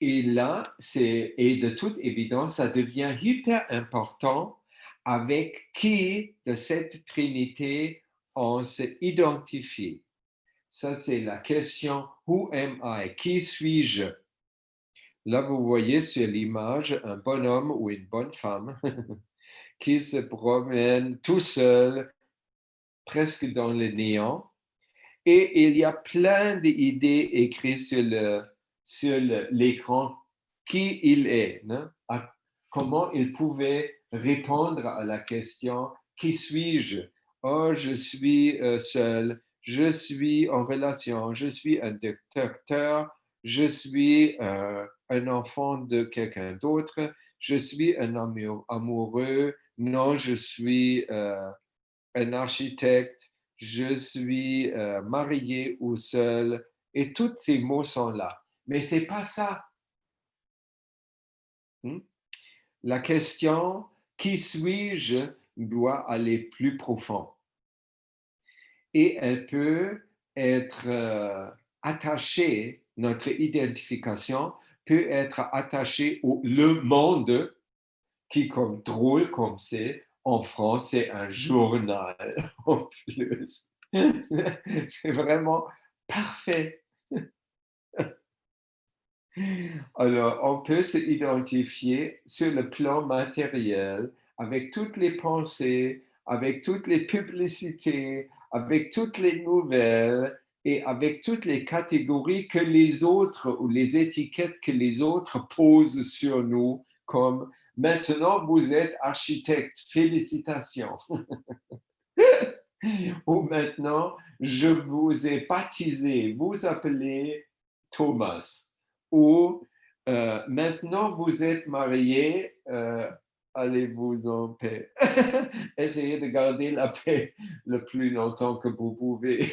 Et là, et de toute évidence, ça devient hyper important avec qui de cette Trinité on s'identifie. Ça, c'est la question « Who am I ?» Qui suis-je? Là, vous voyez sur l'image un bonhomme ou une bonne femme qui se promène tout seul, presque dans le néant. Et il y a plein d'idées écrites sur l'écran qui il est, hein? Comment il pouvait répondre à la question « Qui suis-je » ? Oh, je suis seul, je suis en relation, je suis un docteur, je suis un enfant de quelqu'un d'autre, je suis un amoureux, non, je suis un architecte, je suis marié ou seul, et tous ces mots sont là. Mais ce n'est pas ça. La question « Qui suis-je » doit aller plus profond. Et elle peut être attachée, notre identification peut être attachée au le monde, qui comme drôle comme c'est, en France, c'est un journal en plus. C'est vraiment parfait. Alors, on peut s'identifier sur le plan matériel avec toutes les pensées, avec toutes les publicités, avec toutes les nouvelles et avec toutes les catégories que les autres ou les étiquettes que les autres posent sur nous, comme maintenant vous êtes architecte, félicitations. Ou maintenant je vous ai baptisé, vous appelez Thomas. Ou maintenant vous êtes mariés, allez-vous en paix. Essayez de garder la paix le plus longtemps que vous pouvez.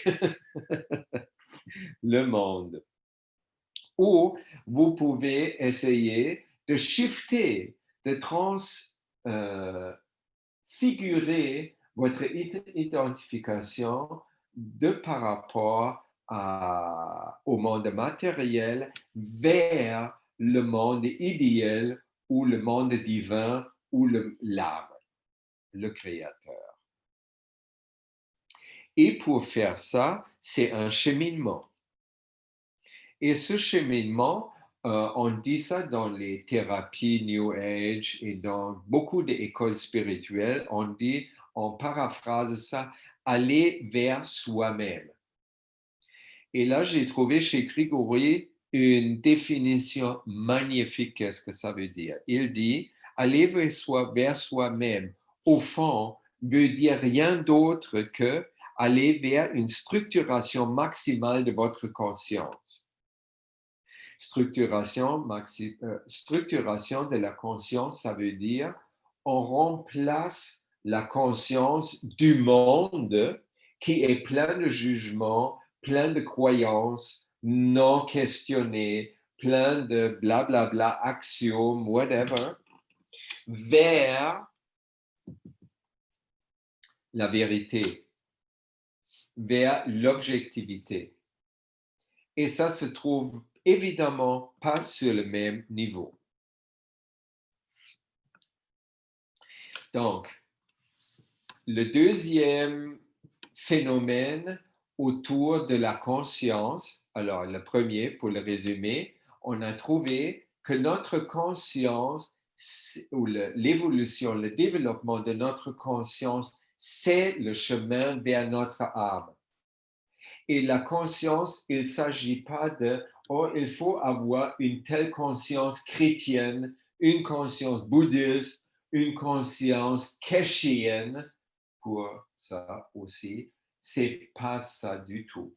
Le monde. Ou vous pouvez essayer de shifter, de transfigurer votre identification par rapport au monde matériel vers le monde idéal ou le monde divin ou l'âme, le créateur. Et pour faire ça, c'est un cheminement. Et ce cheminement, on dit ça dans les thérapies New Age et dans beaucoup d'écoles spirituelles, on paraphrase ça, aller vers soi-même. Et là, j'ai trouvé chez Grigori une définition magnifique, qu'est-ce que ça veut dire. Il dit, aller vers soi-même, au fond, veut dire rien d'autre que aller vers une structuration maximale de votre conscience. Structuration de la conscience, ça veut dire on remplace la conscience du monde qui est plein de jugements, plein de croyances non questionnées, plein de blablabla, axiomes, whatever, vers la vérité, vers l'objectivité. Et ça se trouve évidemment pas sur le même niveau. Donc, le deuxième phénomène autour de la conscience, alors le premier, pour le résumer, on a trouvé que notre conscience, ou l'évolution, le développement de notre conscience, c'est le chemin vers notre âme. Et la conscience, il ne s'agit pas de il faut avoir une telle conscience chrétienne, une conscience bouddhiste, une conscience keshienne, pour ça aussi. C'est pas ça du tout.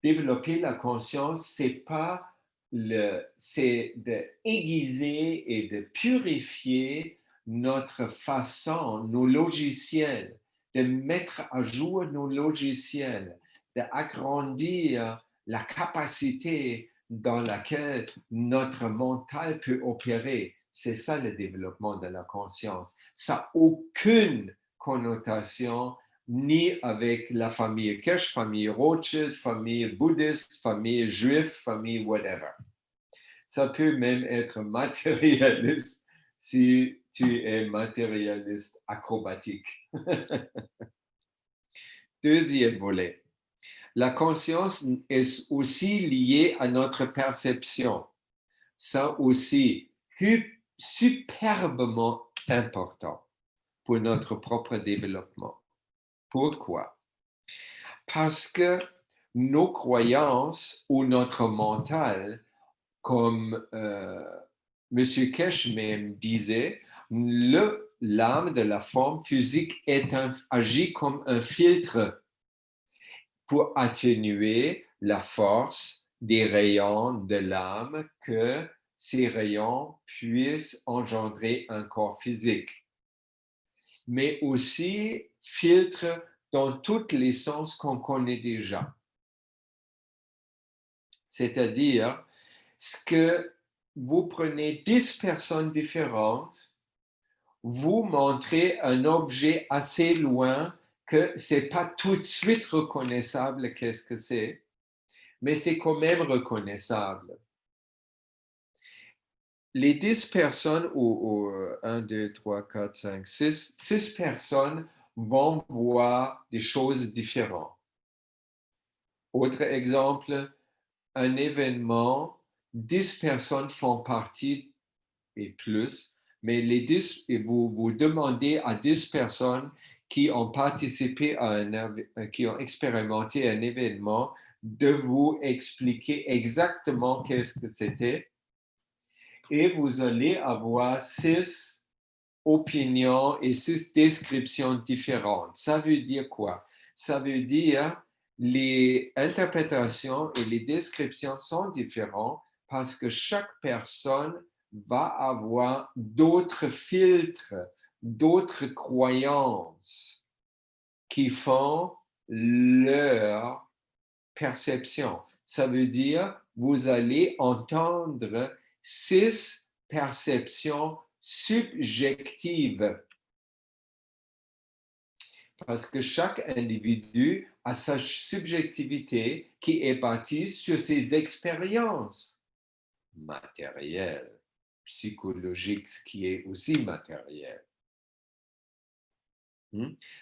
Développer la conscience, c'est d'aiguiser et de purifier notre façon, nos logiciels, de mettre à jour nos logiciels, d'agrandir la capacité dans laquelle notre mental peut opérer. C'est ça le développement de la conscience. Ça n'a aucune connotation ni avec la famille Kesh, famille Rothschild, famille bouddhiste, famille juive, famille whatever. Ça peut même être matérialiste si tu es matérialiste acrobatique. Deuxième volet. La conscience est aussi liée à notre perception. Ça aussi, superbement important pour notre propre développement. Pourquoi? Parce que nos croyances ou notre mental, comme M. Kesh même disait, l'âme de la forme physique agit comme un filtre pour atténuer la force des rayons de l'âme, que ces rayons puissent engendrer un corps physique. Mais aussi filtre dans tous les sens qu'on connaît déjà. C'est-à-dire, que vous prenez 10 personnes différentes, vous montrez un objet assez loin que ce n'est pas tout de suite reconnaissable qu'est-ce que c'est, mais c'est quand même reconnaissable. Les 10 personnes, ou 1, 2, 3, 4, 5, 6 personnes vont voir des choses différentes. Autre exemple, un événement, 10 personnes font partie et plus, mais les 10, et vous demandez à 10 personnes qui ont participé qui ont expérimenté un événement de vous expliquer exactement qu'est-ce que c'était. Et vous allez avoir 6 opinions et 6 descriptions différentes. Ça veut dire quoi? Ça veut dire les interprétations et les descriptions sont différentes parce que chaque personne va avoir d'autres filtres, d'autres croyances qui font leur perception. Ça veut dire vous allez entendre 6 perceptions subjectives parce que chaque individu a sa subjectivité qui est bâtie sur ses expériences matérielles, psychologiques, ce qui est aussi matériel.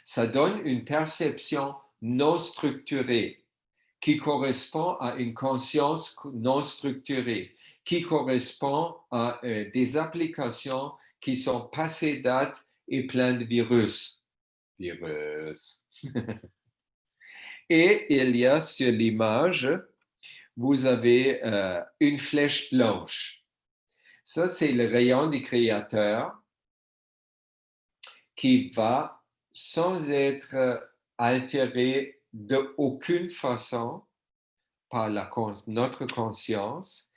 Ça donne une perception non structurée qui correspond à une conscience non structurée, qui correspond à des applications qui sont passées date et pleines de virus. Et il y a sur l'image, vous avez une flèche blanche. Ça, c'est le rayon du créateur qui va, sans être altéré de aucune façon par notre conscience,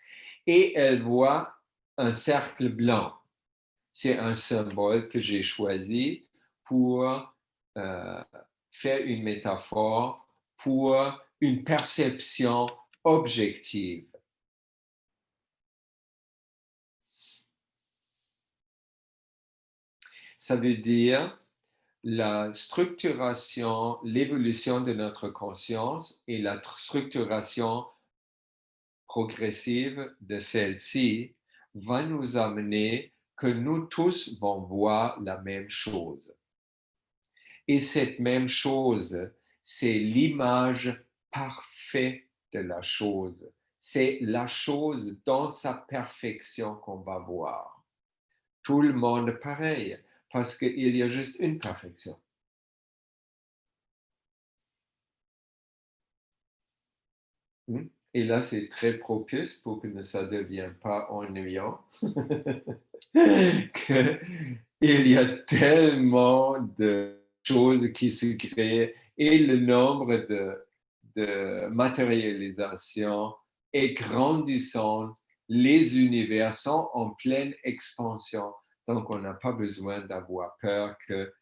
et elle voit un cercle blanc. C'est un symbole que j'ai choisi pour faire une métaphore pour une perception objective. Ça veut dire la structuration, l'évolution de notre conscience et la structuration progressive de celle-ci va nous amener que nous tous vont voir la même chose. Et cette même chose, c'est l'image parfaite de la chose. C'est la chose dans sa perfection qu'on va voir. Tout le monde pareil, parce qu'il y a juste une perfection. Et là, c'est très propice pour que ça ne devienne pas ennuyant. Il y a tellement de choses qui se créent et le nombre de matérialisations est grandissant. Les univers sont en pleine expansion. Donc, on n'a pas besoin d'avoir peur que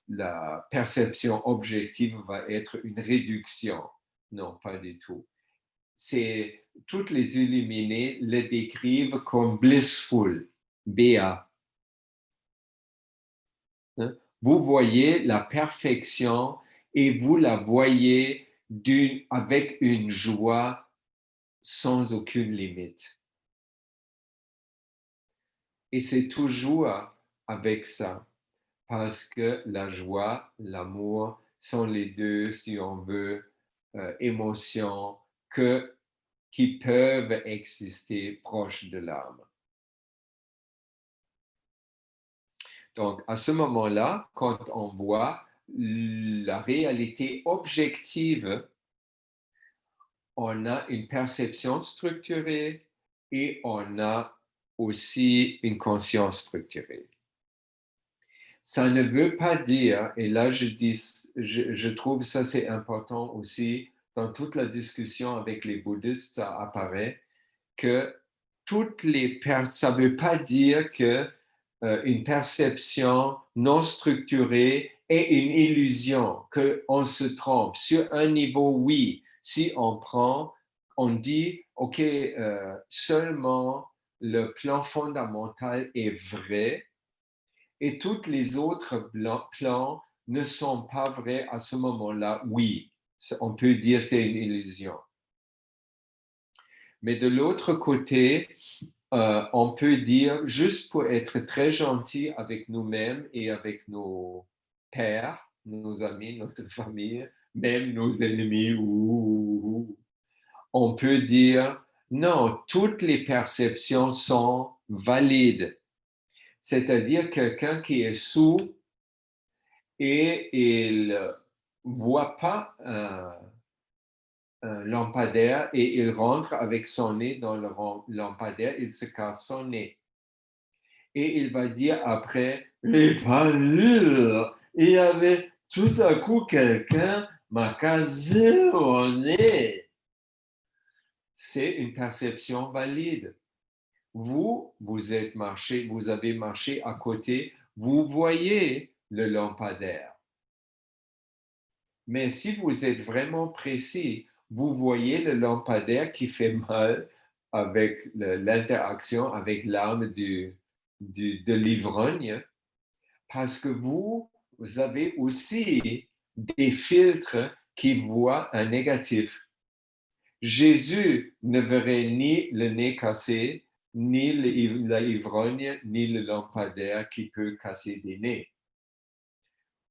la perception objective va être une réduction. Non, pas du tout. Toutes les illuminés le décrivent comme blissful, béat. Vous voyez la perfection et vous la voyez avec une joie sans aucune limite. Et c'est toujours avec ça, parce que la joie, l'amour sont les deux, si on veut, émotions qui peuvent exister proches de l'âme. Donc, à ce moment-là, quand on voit la réalité objective, on a une perception structurée et on a aussi une conscience structurée. Ça ne veut pas dire, et là je trouve ça c'est important aussi, dans toute la discussion avec les bouddhistes, ça apparaît, que ça ne veut pas dire que une perception non structurée est une illusion, qu'on se trompe. Sur un niveau, oui, si on dit, OK, seulement le plan fondamental est vrai et tous les autres plans ne sont pas vrais à ce moment-là, oui, on peut dire c'est une illusion. Mais de l'autre côté, on peut dire, juste pour être très gentil avec nous-mêmes et avec nos pères, nos amis, notre famille, même nos ennemis, on peut dire, non, toutes les perceptions sont valides. C'est-à-dire quelqu'un qui est sourd et il ne voit pas un lampadaire et il rentre avec son nez dans le lampadaire, il se casse son nez. Et il va dire après, il y avait tout à coup, quelqu'un m'a casé au nez. C'est une perception valide. Vous avez marché à côté, vous voyez le lampadaire. Mais si vous êtes vraiment précis, vous voyez le lampadaire qui fait mal avec l'interaction avec l'arme de l'ivrogne, parce que vous avez aussi des filtres qui voient un négatif. Jésus ne verrait ni le nez cassé, ni l'ivrogne, ni le lampadaire qui peut casser des nez.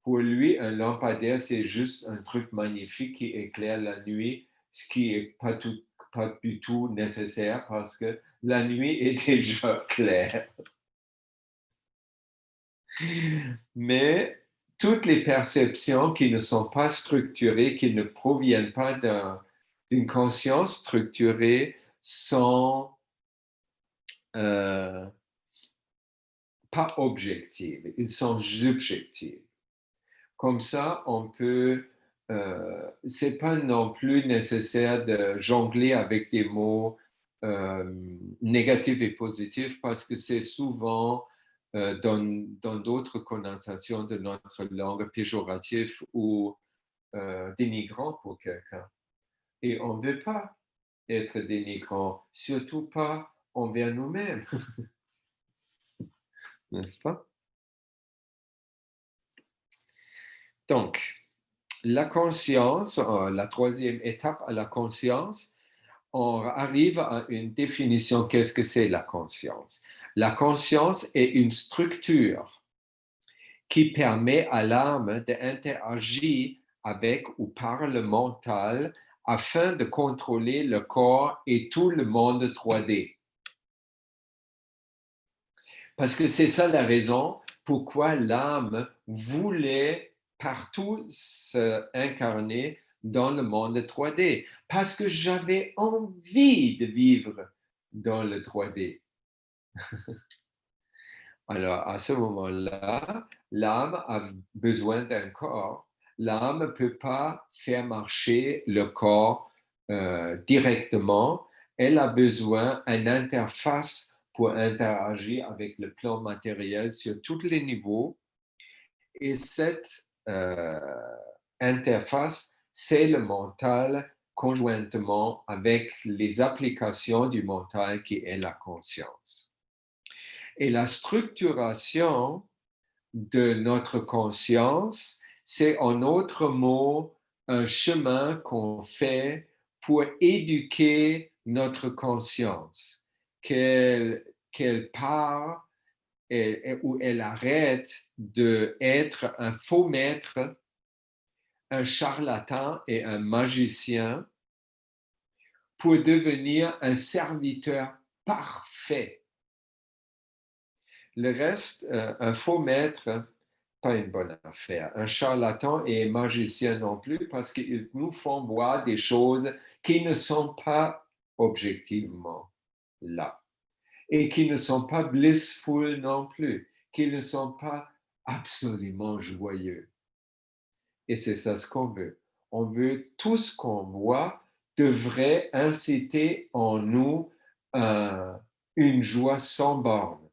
Pour lui, un lampadaire, c'est juste un truc magnifique qui éclaire la nuit, ce qui n'est pas du tout nécessaire parce que la nuit est déjà claire. Mais toutes les perceptions qui ne sont pas structurées, qui ne proviennent pas d'une conscience structurée, sont pas objectives, ils sont subjectives. Comme ça, on peut, c'est pas non plus nécessaire de jongler avec des mots négatifs et positifs parce que c'est souvent dans d'autres connotations de notre langue péjoratif ou dénigrant pour quelqu'un. Et on ne veut pas être dénigrant, surtout pas envers nous-mêmes, n'est-ce pas? Donc, la conscience, la troisième étape à la conscience, on arrive à une définition. Qu'est-ce que c'est la conscience? La conscience est une structure qui permet à l'âme d'interagir avec ou par le mental afin de contrôler le corps et tout le monde 3D. Parce que c'est ça la raison pourquoi l'âme voulait partout s'incarner dans le monde 3D. Parce que j'avais envie de vivre dans le 3D. Alors, à ce moment-là, l'âme a besoin d'un corps. L'âme ne peut pas faire marcher le corps directement. Elle a besoin d'une interface pour interagir avec le plan matériel sur tous les niveaux. Et cette interface, c'est le mental conjointement avec les applications du mental qui est la conscience. Et la structuration de notre conscience, c'est en autre mot un chemin qu'on fait pour éduquer notre conscience, qu'elle part où elle arrête d'être un faux maître, un charlatan et un magicien pour devenir un serviteur parfait. Le reste, un faux maître, pas une bonne affaire. Un charlatan et un magicien non plus, parce qu'ils nous font voir des choses qui ne sont pas objectivement là. Et qui ne sont pas blissful non plus, qui ne sont pas absolument joyeux. Et c'est ça ce qu'on veut. On veut tout ce qu'on voit devrait inciter en nous une joie sans borne.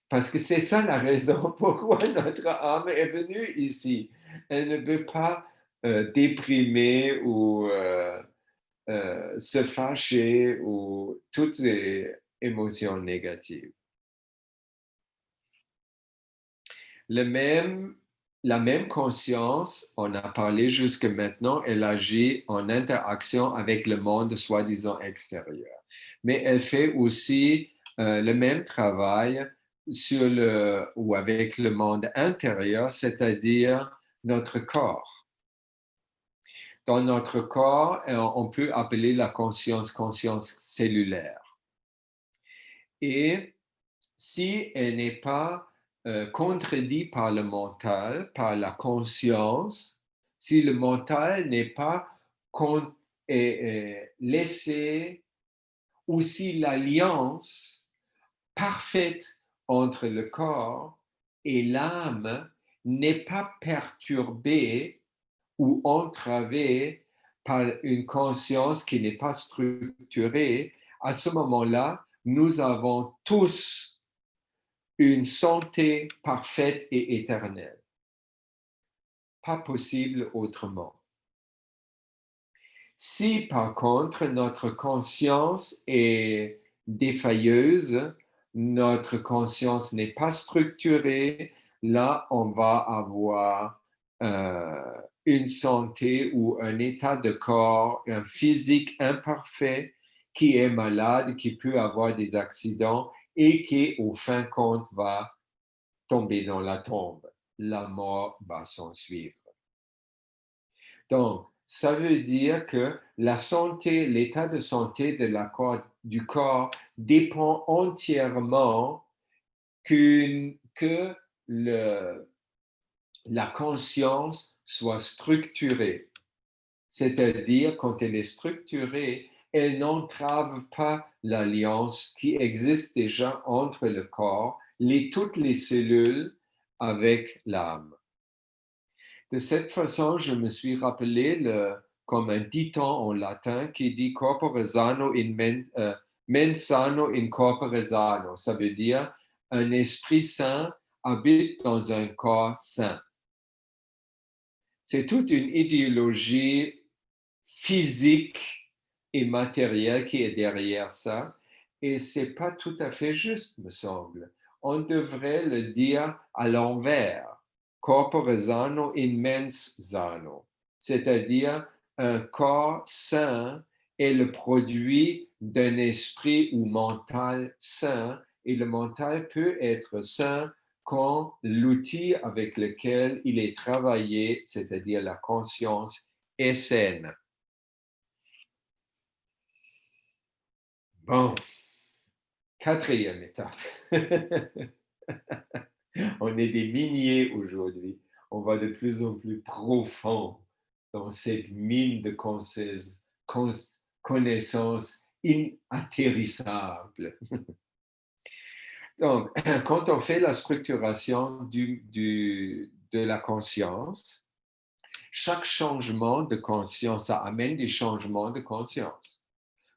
Parce que c'est ça la raison pourquoi notre âme est venue ici. Elle ne veut pas déprimer ou se fâcher ou toutes ces émotions négatives. La même conscience, on a parlé jusque maintenant, elle agit en interaction avec le monde soi-disant extérieur. Mais elle fait aussi le même travail ou avec le monde intérieur, c'est-à-dire notre corps. Dans notre corps, on peut appeler la conscience cellulaire. Et si elle n'est pas contredite par le mental, par la conscience, si le mental n'est pas laissé, ou si l'alliance parfaite entre le corps et l'âme n'est pas perturbé ou entravé par une conscience qui n'est pas structurée, à ce moment-là, nous avons tous une santé parfaite et éternelle. Pas possible autrement. Si par contre notre conscience est défailleuse, notre conscience n'est pas structurée, là on va avoir une santé ou un état de corps, un physique imparfait qui est malade, qui peut avoir des accidents et qui au fin compte va tomber dans la tombe. La mort va s'en suivre. Donc, ça veut dire que la santé, l'état de santé du corps dépend entièrement que la conscience soit structurée. C'est-à-dire, quand elle est structurée, elle n'entrave pas l'alliance qui existe déjà entre le corps, toutes les cellules avec l'âme. De cette façon, je me suis rappelé comme un dicton en latin qui dit corpore sano mens sano in corpore sano. Ça veut dire un esprit sain habite dans un corps sain. C'est toute une idéologie physique et matérielle qui est derrière ça. Et ce n'est pas tout à fait juste, me semble. On devrait le dire à l'envers. Corpore sano in mens sano, c'est-à-dire un corps sain est le produit d'un esprit ou mental sain, et le mental peut être sain quand l'outil avec lequel il est travaillé, c'est-à-dire la conscience, est saine. Bon, quatrième étape. On est des miniers aujourd'hui. On va de plus en plus profond dans cette mine de connaissances inatterrissables. Donc, quand on fait la structuration de la conscience, chaque changement de conscience, ça amène des changements de conscience.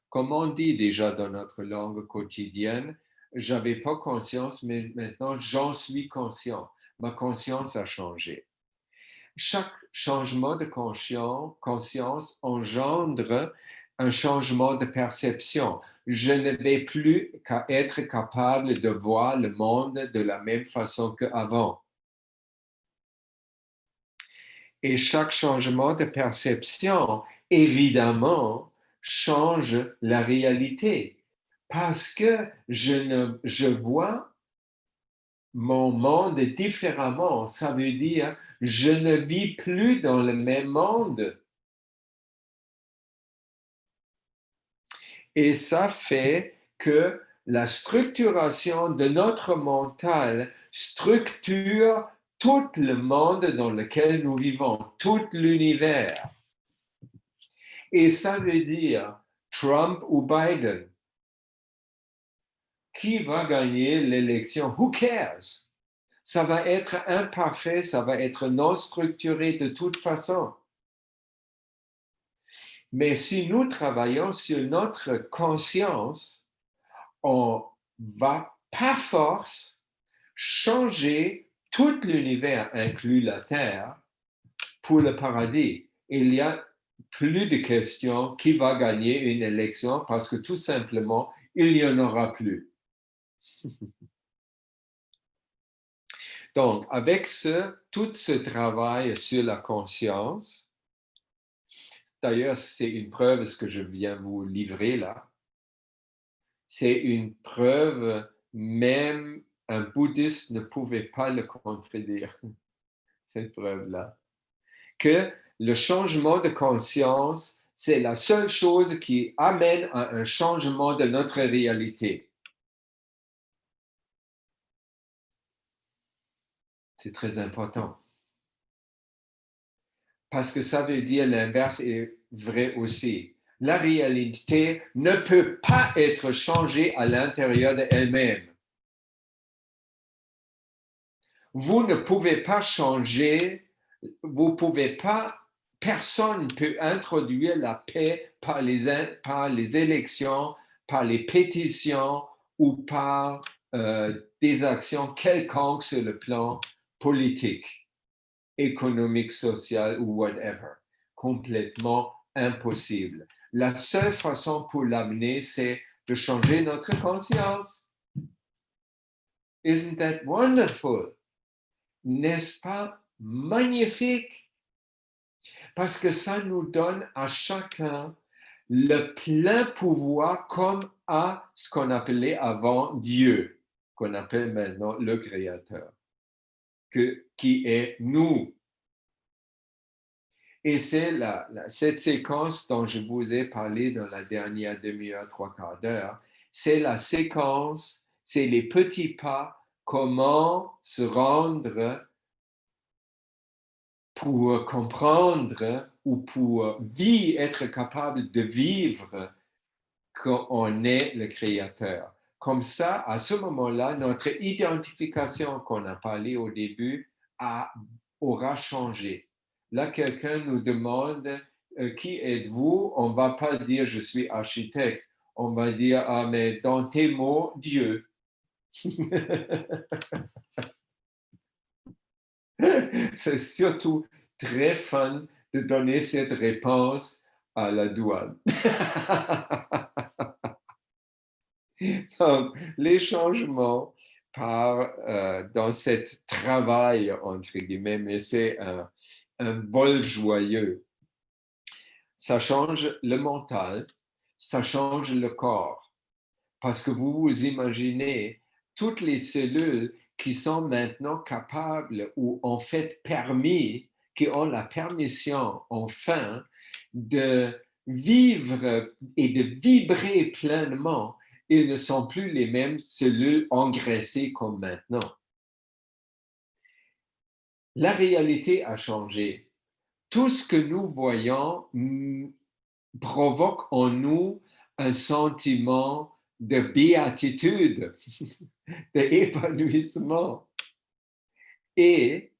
Comme on dit déjà dans notre langue quotidienne, j'avais pas conscience, mais maintenant j'en suis conscient. Ma conscience a changé. Chaque changement de conscience engendre un changement de perception. Je ne vais plus être capable de voir le monde de la même façon qu'avant. Et chaque changement de perception, évidemment, change la réalité. Parce que je vois mon monde différemment. Ça veut dire je ne vis plus dans le même monde. Et ça fait que la structuration de notre mental structure tout le monde dans lequel nous vivons, tout l'univers. Et ça veut dire Trump ou Biden. Qui va gagner l'élection? Who cares? Ça va être imparfait, ça va être non structuré de toute façon. Mais si nous travaillons sur notre conscience, on va par force changer tout l'univers, inclus la Terre, pour le paradis. Il y a plus de questions qui va gagner une élection parce que tout simplement, il n'y en aura plus. Donc, avec tout ce travail sur la conscience, d'ailleurs, c'est une preuve ce que je viens vous livrer là, c'est une preuve, même un bouddhiste ne pouvait pas le contredire, cette preuve-là, que le changement de conscience, c'est la seule chose qui amène à un changement de notre réalité. C'est très important. Parce que ça veut dire l'inverse est vrai aussi. La réalité ne peut pas être changée à l'intérieur d'elle-même. vous ne pouvez pas changer, vous pouvez pas, personne ne peut introduire la paix par les élections, par les pétitions ou par des actions quelconques sur le plan politique, économique, social ou whatever. Complètement impossible. La seule façon pour l'amener, c'est de changer notre conscience. Isn't that wonderful? N'est-ce pas magnifique? Parce que ça nous donne à chacun le plein pouvoir comme à ce qu'on appelait avant Dieu, qu'on appelle maintenant le Créateur, qui est nous. Et c'est cette séquence dont je vous ai parlé dans la dernière demi-heure, trois quarts d'heure, c'est la séquence, c'est les petits pas, comment se rendre pour comprendre ou pour être capable de vivre qu'on est le Créateur. Comme ça, à ce moment-là, notre identification qu'on a parlé au début aura changé. Là, quelqu'un nous demande qui êtes-vous? On ne va pas dire je suis architecte. On va dire ah, mais dans tes mots, Dieu. C'est surtout très fun de donner cette réponse à la douane. Donc, les changements dans ce travail, entre guillemets, mais c'est un vol joyeux. Ça change le mental, ça change le corps. Parce que vous vous imaginez toutes les cellules qui sont maintenant capables ou en fait permis, qui ont la permission enfin de vivre et de vibrer pleinement, ils ne sont plus les mêmes cellules engraissées comme maintenant. La réalité a changé. Tout ce que nous voyons provoque en nous un sentiment de béatitude, d'épanouissement. Et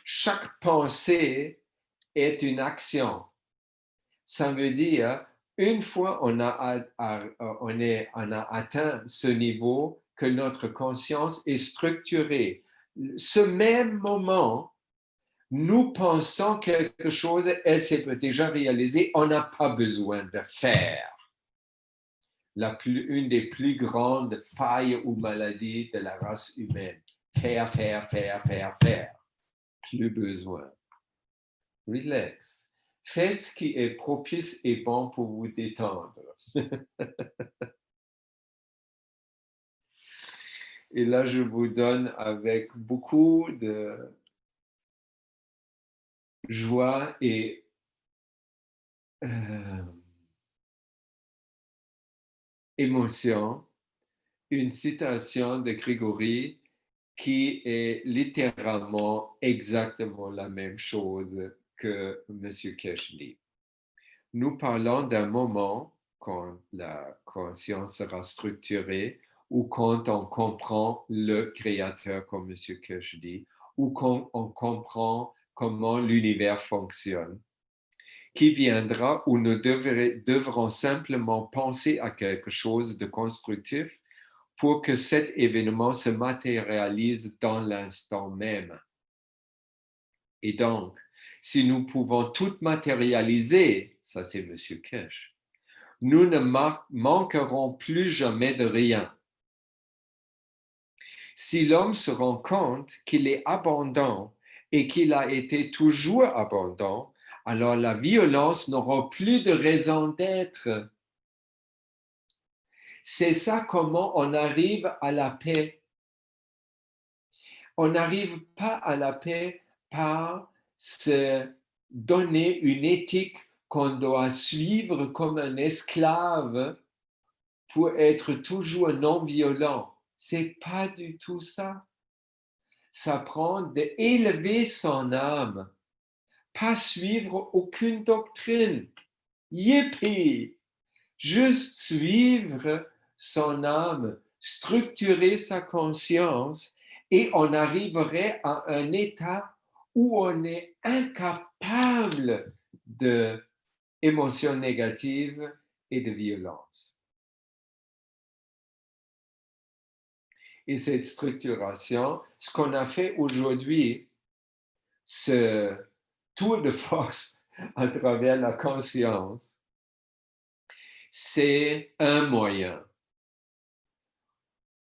chaque pensée est une action. Ça veut dire, une fois on a atteint ce niveau, que notre conscience est structurée. Ce même moment, nous pensons quelque chose, elle s'est déjà réalisée, on n'a pas besoin de faire. Une des plus grandes failles ou maladies de la race humaine. Faire. Plus besoin. Relax. Faites ce qui est propice et bon pour vous détendre. Et là, je vous donne avec beaucoup de joie et émotion, une citation de Grégory qui est littéralement exactement la même chose que M. Kesh dit. Nous parlons d'un moment quand la conscience sera structurée ou quand on comprend le Créateur, comme M. Kesh dit, ou quand on comprend comment l'univers fonctionne, qui viendra où nous devrons simplement penser à quelque chose de constructif pour que cet événement se matérialise dans l'instant même. Et donc, si nous pouvons tout matérialiser, ça c'est M. Kesh, nous ne manquerons plus jamais de rien. Si l'homme se rend compte qu'il est abondant et qu'il a été toujours abondant, alors la violence n'aura plus de raison d'être. C'est ça comment on arrive à la paix. On n'arrive pas à la paix par se donner une éthique qu'on doit suivre comme un esclave pour être toujours non violent. C'est pas du tout ça. Ça prend d'élever son âme, pas suivre aucune doctrine. Yippee! Juste suivre son âme, structurer sa conscience et on arriverait à un état où on est incapable d'émotions négatives et de violence. Et cette structuration, ce qu'on a fait aujourd'hui, ce tour de force à travers la conscience, c'est un moyen.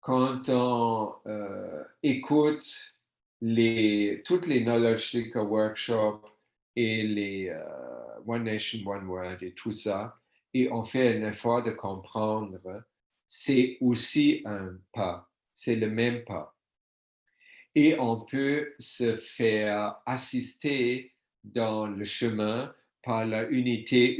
Quand on écoute toutes les Knowledge Seeker Workshops et les One Nation, One World et tout ça, et on fait un effort de comprendre, c'est aussi un pas, c'est le même pas. Et on peut se faire assister dans le chemin par la unité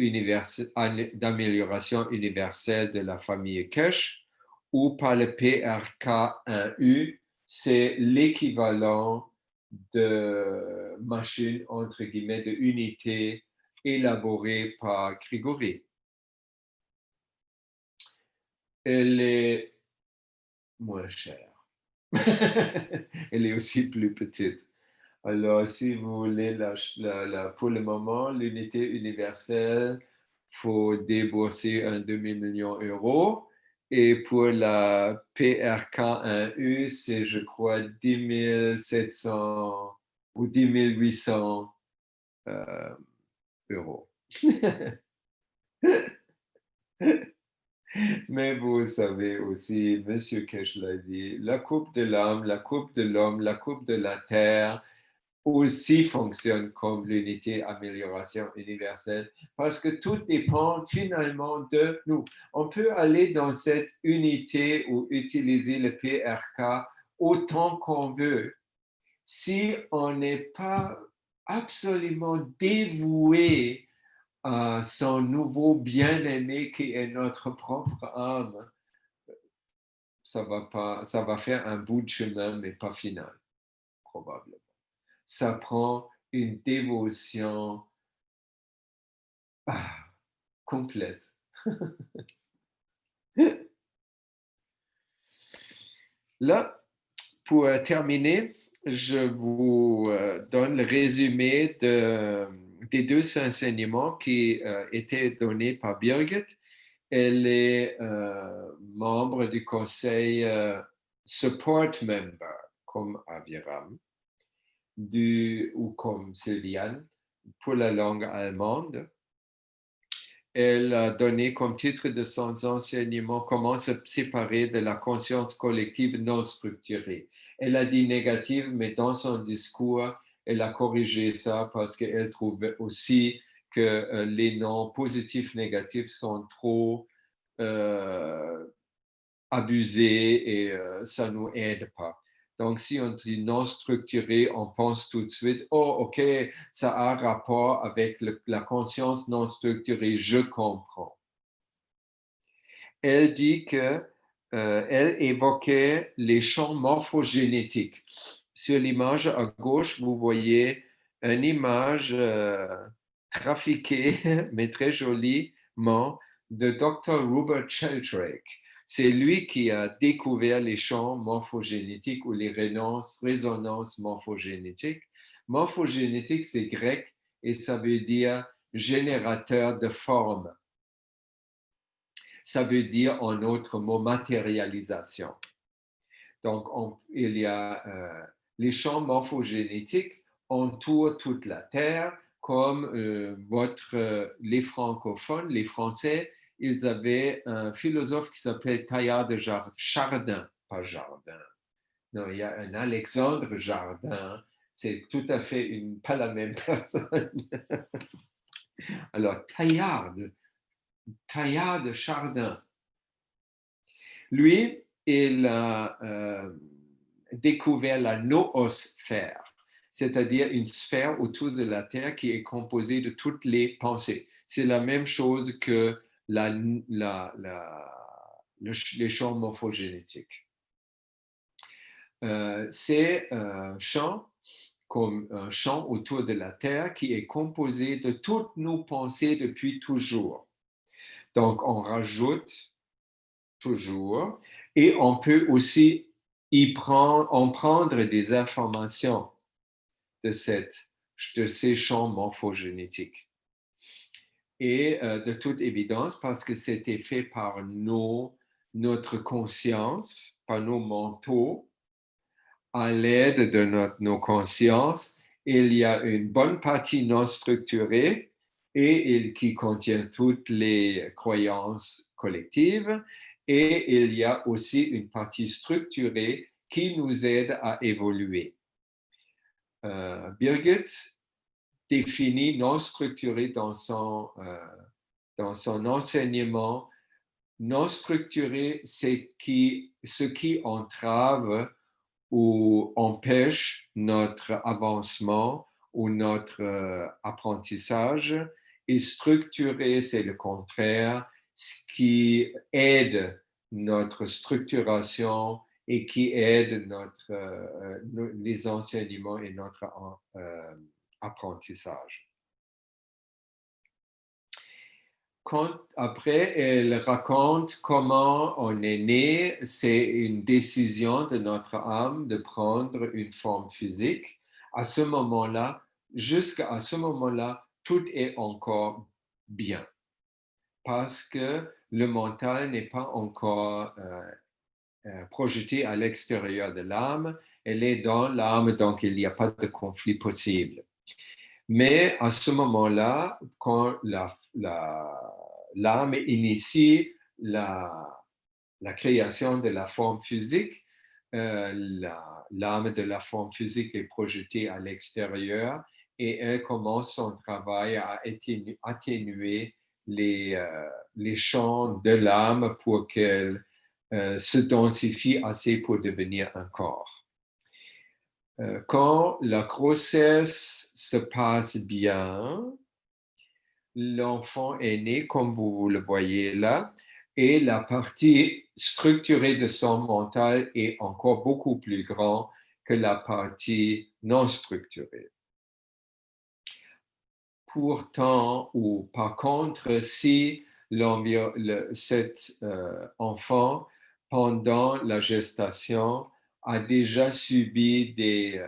d'amélioration universelle de la famille Kesh ou par le PRK1U, c'est l'équivalent de machine, entre guillemets, de unité élaborée par Grigori. Elle est moins chère. Elle est aussi plus petite. Alors, si vous voulez, pour le moment, l'unité universelle, il faut débourser un demi-million d'euros. Et pour la PRK1U, c'est, je crois, 10 700 ou 10 800 euros. Mais vous savez aussi, M. Kesh l'a dit, la coupe de l'âme, la coupe de l'homme, la coupe de la terre aussi fonctionne comme l'unité amélioration universelle parce que tout dépend finalement de nous. On peut aller dans cette unité ou utiliser le PRK autant qu'on veut si on n'est pas absolument dévoué à son nouveau bien-aimé qui est notre propre âme. Ça va faire un bout de chemin, mais pas final, probablement. Ça prend une dévotion complète. Là, pour terminer, je vous donne le résumé des deux enseignements qui étaient donnés par Birgit. Elle est membre du conseil support member, comme Aviram, ou comme Sylviane, pour la langue allemande. Elle a donné comme titre de son enseignement comment se séparer de la conscience collective non structurée. Elle a dit négative, mais dans son discours, elle a corrigé ça parce qu'elle trouvait aussi que les noms positifs, négatifs sont trop abusés et ça ne nous aide pas. Donc, si on dit non structuré, on pense tout de suite, oh, OK, ça a un rapport avec la conscience non structurée, je comprends. Elle dit qu'elle évoquait les champs morphogénétiques. Sur l'image à gauche, vous voyez une image trafiquée, mais très joliment, de Dr. Rupert Sheldrake. C'est lui qui a découvert les champs morphogénétiques ou les résonances morphogénétiques. Morphogénétique, c'est grec et ça veut dire générateur de forme. Ça veut dire, en autre mot, matérialisation. Donc, il y a les champs morphogénétiques entourent toute la Terre, comme les francophones, les Français, ils avaient un philosophe qui s'appelait Teilhard de Chardin, pas Jardin. Non, il y a un Alexandre Jardin, c'est tout à fait pas la même personne. Alors, Teilhard de Chardin, lui, il a découvert la noosphère, c'est-à-dire une sphère autour de la Terre qui est composée de toutes les pensées. C'est la même chose que les champs morphogénétiques. C'est un champ comme un champ autour de la Terre qui est composé de toutes nos pensées depuis toujours. Donc, on rajoute toujours et on peut aussi en prendre des informations de ces champs morphogénétiques. Et de toute évidence, parce que c'était fait par notre conscience, par nos mentaux, à l'aide de nos consciences, il y a une bonne partie non structurée et qui contient toutes les croyances collectives. Et il y a aussi une partie structurée qui nous aide à évoluer. Birgit définit non structuré dans son enseignement. Non structuré, c'est ce qui entrave ou empêche notre avancement ou notre apprentissage. Et structuré, c'est le contraire, ce qui aide notre structuration et qui aide les enseignements et notre apprentissage. Après, elle raconte comment on est né. C'est une décision de notre âme de prendre une forme physique. À ce moment-là, jusqu'à ce moment-là, tout est encore bien. Parce que le mental n'est pas encore projeté à l'extérieur de l'âme. Elle est dans l'âme, donc il n'y a pas de conflit possible. Mais à ce moment-là, quand l'âme initie la création de la forme physique, l'âme de la forme physique est projetée à l'extérieur et elle commence son travail à atténuer les champs de l'âme pour qu'elle se densifie assez pour devenir un corps. Quand la grossesse se passe bien, l'enfant est né, comme vous le voyez là, et la partie structurée de son mental est encore beaucoup plus grande que la partie non structurée. Pourtant, ou par contre, si cet enfant, pendant la gestation, a déjà subi des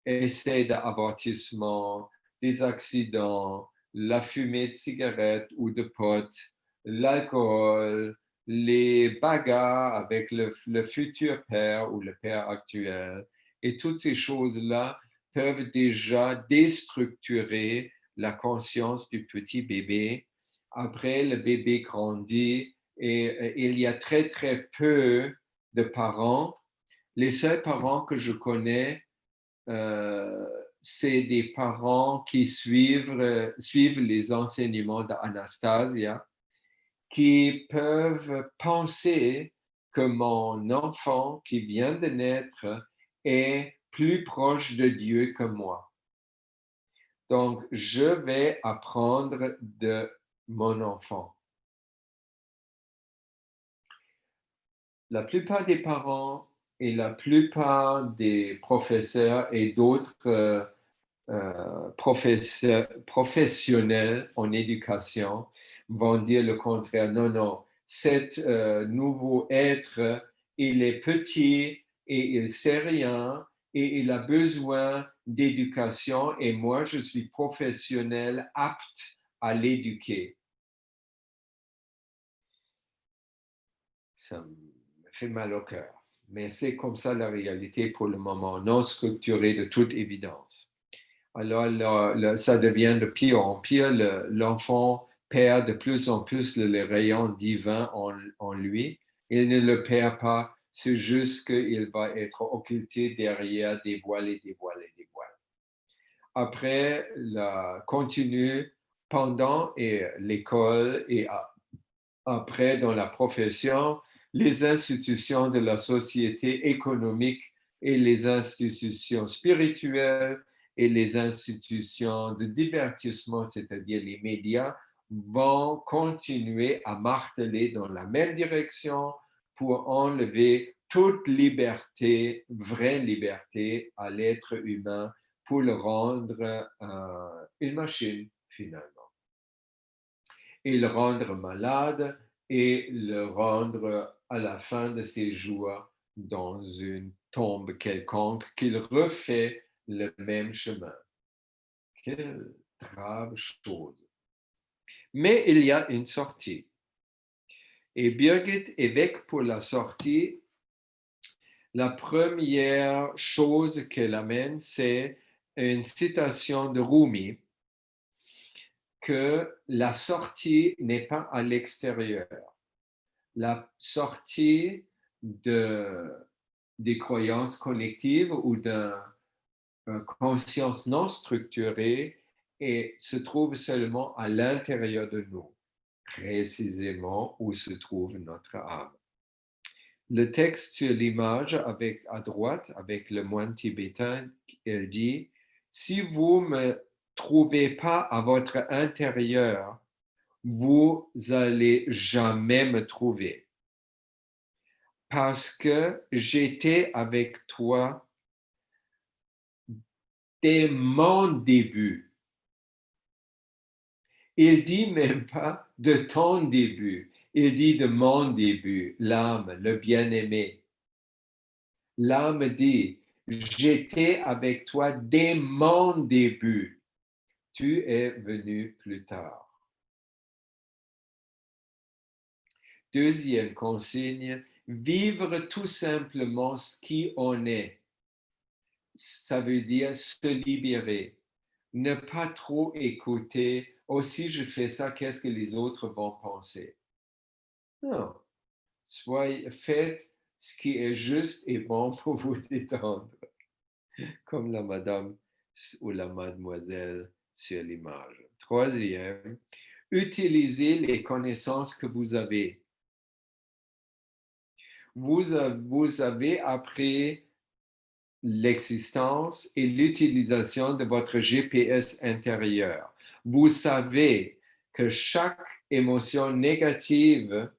essais d'avortissement, des accidents, la fumée de cigarettes ou de potes, l'alcool, les bagarres avec le futur père ou le père actuel. Et toutes ces choses-là peuvent déjà déstructurer la conscience du petit bébé. Après, le bébé grandit et il y a très, très peu de parents. Les seuls parents que je connais, c'est des parents qui suivent les enseignements d'Anastasia, qui peuvent penser que mon enfant qui vient de naître est plus proche de Dieu que moi. Donc, je vais apprendre de mon enfant. La plupart des parents et la plupart des professeurs et d'autres professionnels en éducation vont dire le contraire. Non, non, cet nouveau être, il est petit et il ne sait rien et il a besoin d'éducation et moi, je suis professionnel apte à l'éduquer. Ça me fait mal au cœur, mais c'est comme ça la réalité pour le moment, non structurée de toute évidence. Alors, ça devient de pire en pire. L'enfant perd de plus en plus le rayon divin en lui. Il ne le perd pas, c'est juste qu'il va être occulté derrière des voiles et des voiles et des voiles. Après, continue pendant l'école et après dans la profession, les institutions de la société économique et les institutions spirituelles et les institutions de divertissement, c'est-à-dire les médias, vont continuer à marteler dans la même direction pour enlever toute liberté, vraie liberté à l'être humain pour le rendre une machine finalement. Et le rendre malade et le rendre à la fin de ses jours dans une tombe quelconque qu'il refait le même chemin. Quelle grave chose. Mais il y a une sortie. Et Birgit évoque pour la sortie, la première chose qu'elle amène, c'est une citation de Rumi, que la sortie n'est pas à l'extérieur. La sortie des croyances collectives ou d'une conscience non structurée se trouve seulement à l'intérieur de nous, précisément où se trouve notre âme. Le texte sur l'image à droite, avec le moine tibétain, il dit, si vous ne me trouvez pas à votre intérieur, vous n'allez jamais me trouver. Parce que j'étais avec toi dès mon début. Il dit même pas de ton début, il dit de mon début, l'âme, le bien-aimé. L'âme dit, j'étais avec toi dès mon début. Tu es venu plus tard. Deuxième consigne, vivre tout simplement ce qui on est. Ça veut dire se libérer. Ne pas trop écouter, oh si je fais ça, qu'est-ce que les autres vont penser? Non. Faites ce qui est juste et bon pour vous détendre. Comme la madame ou la mademoiselle sur l'image. Troisième, utilisez les connaissances que vous avez. Vous avez appris l'existence et l'utilisation de votre GPS intérieur. Vous savez que chaque émotion négative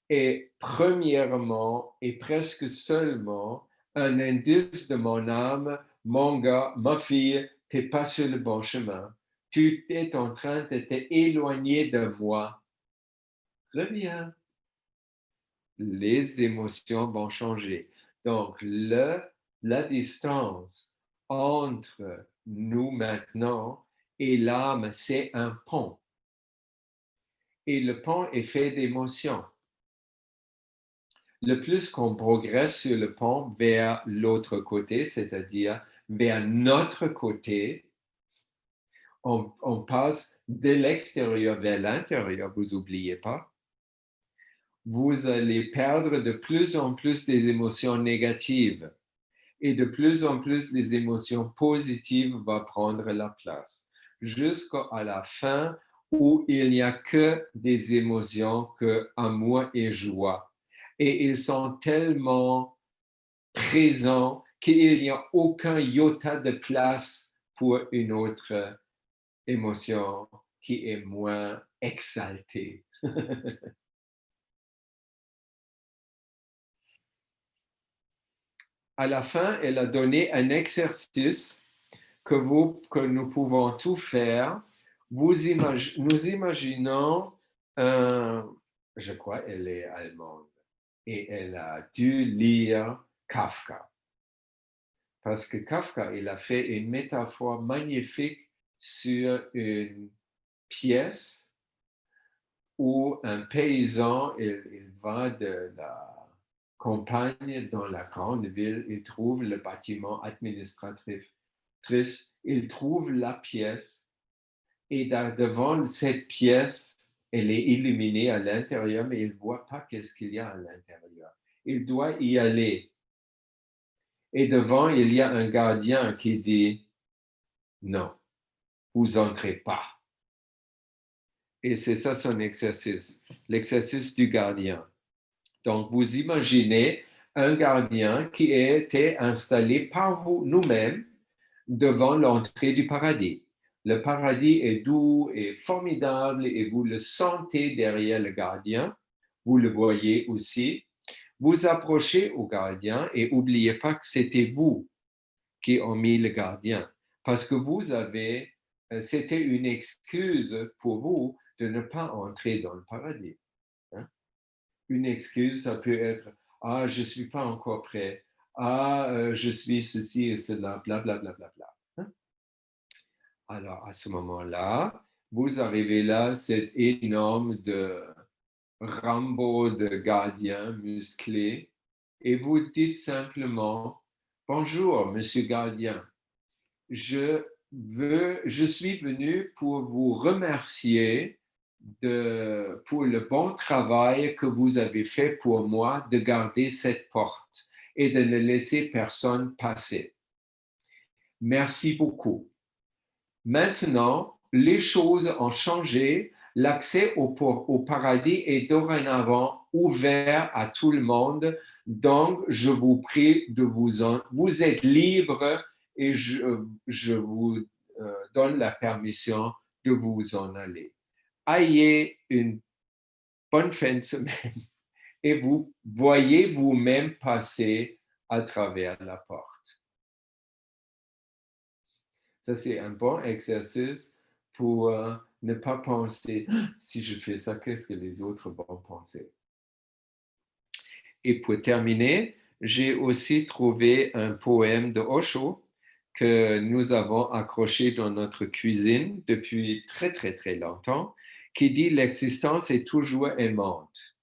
est premièrement et presque seulement un indice de mon âme, mon gars, ma fille, tu n'es pas sur le bon chemin. Tu es en train de t'éloigner de moi. Reviens. Les émotions vont changer. Donc, la distance entre nous maintenant et l'âme, c'est un pont. Et le pont est fait d'émotions. Le plus qu'on progresse sur le pont vers l'autre côté, c'est-à-dire vers notre côté, on passe de l'extérieur vers l'intérieur, vous n'oubliez pas. Vous allez perdre de plus en plus des émotions négatives et de plus en plus les émotions positives vont prendre la place jusqu'à la fin où il n'y a que des émotions que amour et joie. Et ils sont tellement présents qu'il n'y a aucun iota de place pour une autre émotion qui est moins exaltée. À la fin, elle a donné un exercice que nous pouvons tout faire. Nous imaginons, je crois elle est allemande, et elle a dû lire Kafka. Parce que Kafka, il a fait une métaphore magnifique sur une pièce où un paysan, il va de la campagne dans la grande ville, il trouve le bâtiment administratif, il trouve la pièce et devant cette pièce, elle est illuminée à l'intérieur, mais il ne voit pas qu'est-ce qu'il y a à l'intérieur. Il doit y aller. Et devant, il y a un gardien qui dit « Non, vous n'entrez pas ». Et c'est ça son exercice, l'exercice du gardien. Donc, vous imaginez un gardien qui a été installé par nous-mêmes devant l'entrée du paradis. Le paradis est doux et formidable et vous le sentez derrière le gardien. Vous le voyez aussi. Vous approchez au gardien et n'oubliez pas que c'était vous qui ont mis le gardien. Parce que c'était une excuse pour vous de ne pas entrer dans le paradis. Une excuse, ça peut être Ah, je ne suis pas encore prêt. Ah, je suis ceci et cela, bla, bla, bla, bla, bla. Hein? Alors, à ce moment-là, vous arrivez là, cet énorme de Rambo de gardien musclé, et vous dites simplement, bonjour, monsieur gardien, je suis venu pour vous remercier pour le bon travail que vous avez fait pour moi de garder cette porte et de ne laisser personne passer. Merci beaucoup. Maintenant, les choses ont changé. L'accès au paradis est dorénavant ouvert à tout le monde. Donc, je vous prie de vous êtes libre et je vous donne la permission de vous en aller. Ayez une bonne fin de semaine et vous voyez vous-même passer à travers la porte. Ça, c'est un bon exercice pour ne pas penser, si je fais ça, qu'est-ce que les autres vont penser? Et pour terminer, j'ai aussi trouvé un poème de Osho que nous avons accroché dans notre cuisine depuis très, très, très longtemps, qui dit « L'existence est toujours aimante.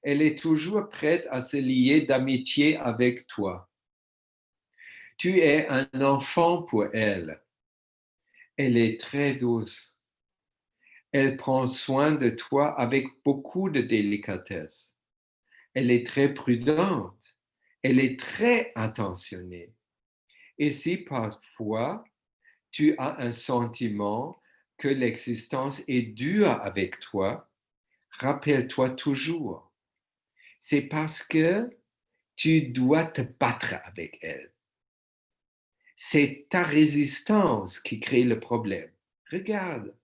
Elle est toujours prête à se lier d'amitié avec toi. Tu es un enfant pour elle. Elle est très douce. Elle prend soin de toi avec beaucoup de délicatesse. Elle est très prudente. Elle est très attentionnée. Et si parfois tu as un sentiment que l'existence est dure avec toi, rappelle-toi toujours, c'est parce que tu dois te battre avec elle. C'est ta résistance qui crée le problème. Regarde.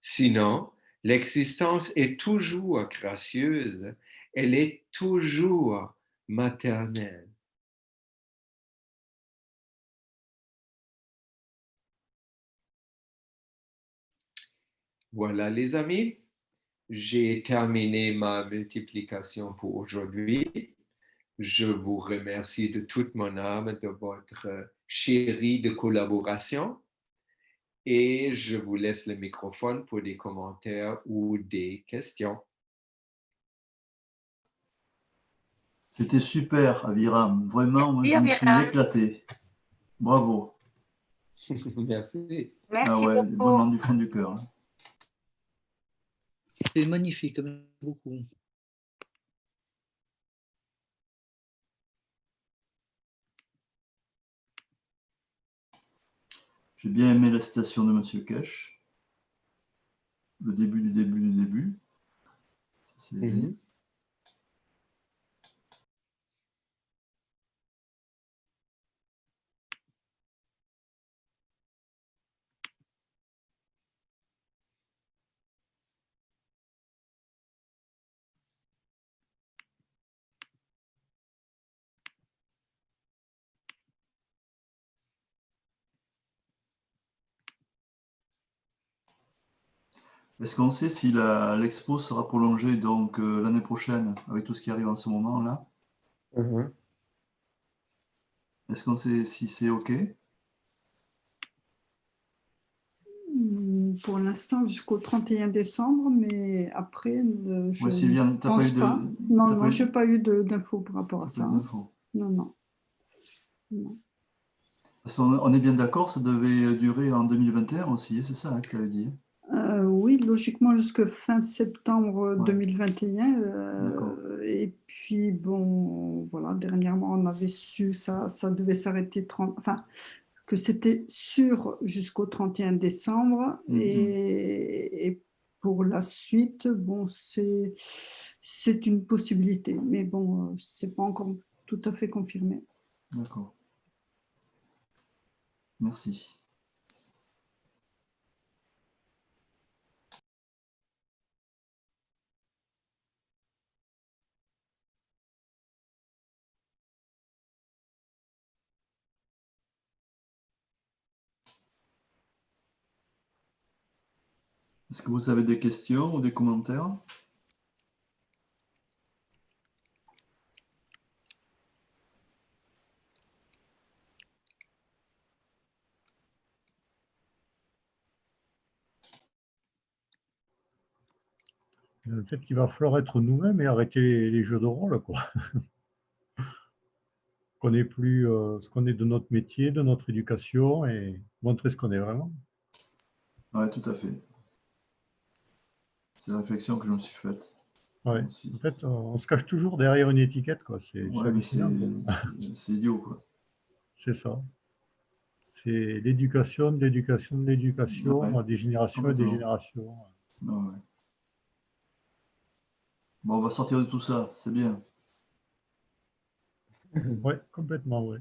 Sinon, l'existence est toujours gracieuse, elle est toujours maternelle. Voilà les amis, j'ai terminé ma multiplication pour aujourd'hui. Je vous remercie de toute mon âme de votre chérie de collaboration et je vous laisse le microphone pour des commentaires ou des questions. C'était super, Aviram. Vraiment, moi, Merci, je me suis Aviram. éclaté. Bravo. Merci. Ah Merci ouais, beaucoup. vraiment du fond du cœur. Hein. C'est magnifique, merci beaucoup. J'ai bien aimé la citation de Monsieur Kesh. Le début du début du début. C'est génial. Est-ce qu'on sait si l'expo sera prolongée donc l'année prochaine avec tout ce qui arrive en ce moment-là? Est-ce qu'on sait si c'est OK? Pour l'instant, jusqu'au 31 décembre, mais après, je Ouais, Sylviane, ne pense pas. Non, non, je n'ai pas eu d'infos par rapport à ça. Hein. Non, non. Non. Parce qu'on est bien d'accord, ça devait durer en 2021 aussi, c'est ça hein, que tu avais dit? Oui, logiquement jusqu'à fin septembre Ouais. 2021. D'accord. Et puis, bon, voilà, dernièrement, on avait su ça devait s'arrêter 30, enfin, que c'était sûr jusqu'au 31 décembre. Et pour la suite, bon, c'est une possibilité. Mais bon, ce n'est pas encore tout à fait confirmé. D'accord. Merci. Est-ce que vous avez des questions ou des commentaires? Peut-être qu'il va falloir être nous-mêmes et arrêter les jeux de rôle, quoi. Qu'on n'est plus ce qu'on est de notre métier, de notre éducation et montrer ce qu'on est vraiment. Oui, tout à fait. C'est la réflexion que je me suis faite. Ouais. Aussi. En fait, on se cache toujours derrière une étiquette, quoi. C'est Ouais, mais hallucinant. c'est idiot, quoi. C'est ça. C'est l'éducation, de l'éducation, de l'éducation, Ouais, des générations et des générations. Ouais. Bon, on va sortir de tout ça, c'est bien. Oui, complètement, oui.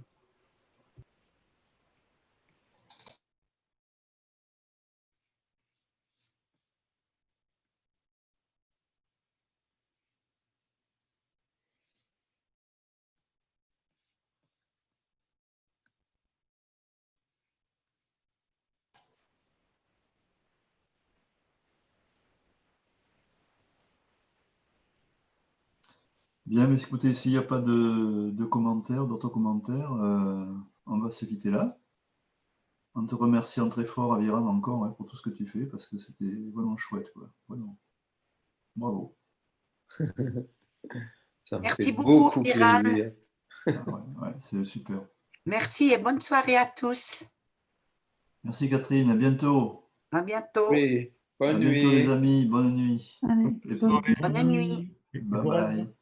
Bien, mais écoutez, s'il n'y a pas de commentaires, d'autres commentaires, on va se quitter là. En te remerciant très fort, Aviram, encore pour tout ce que tu fais, parce que c'était vraiment chouette, quoi. Vraiment. Bravo. Ça me Merci fait beaucoup, beaucoup Iran. plaisir. Ouais, c'est super. Merci et bonne soirée à tous. Merci Catherine, à bientôt. À bientôt. Oui, À bonne bientôt les nuit. amis, bonne nuit. Allez, Et bonne Bonne nuit. nuit. bye bye.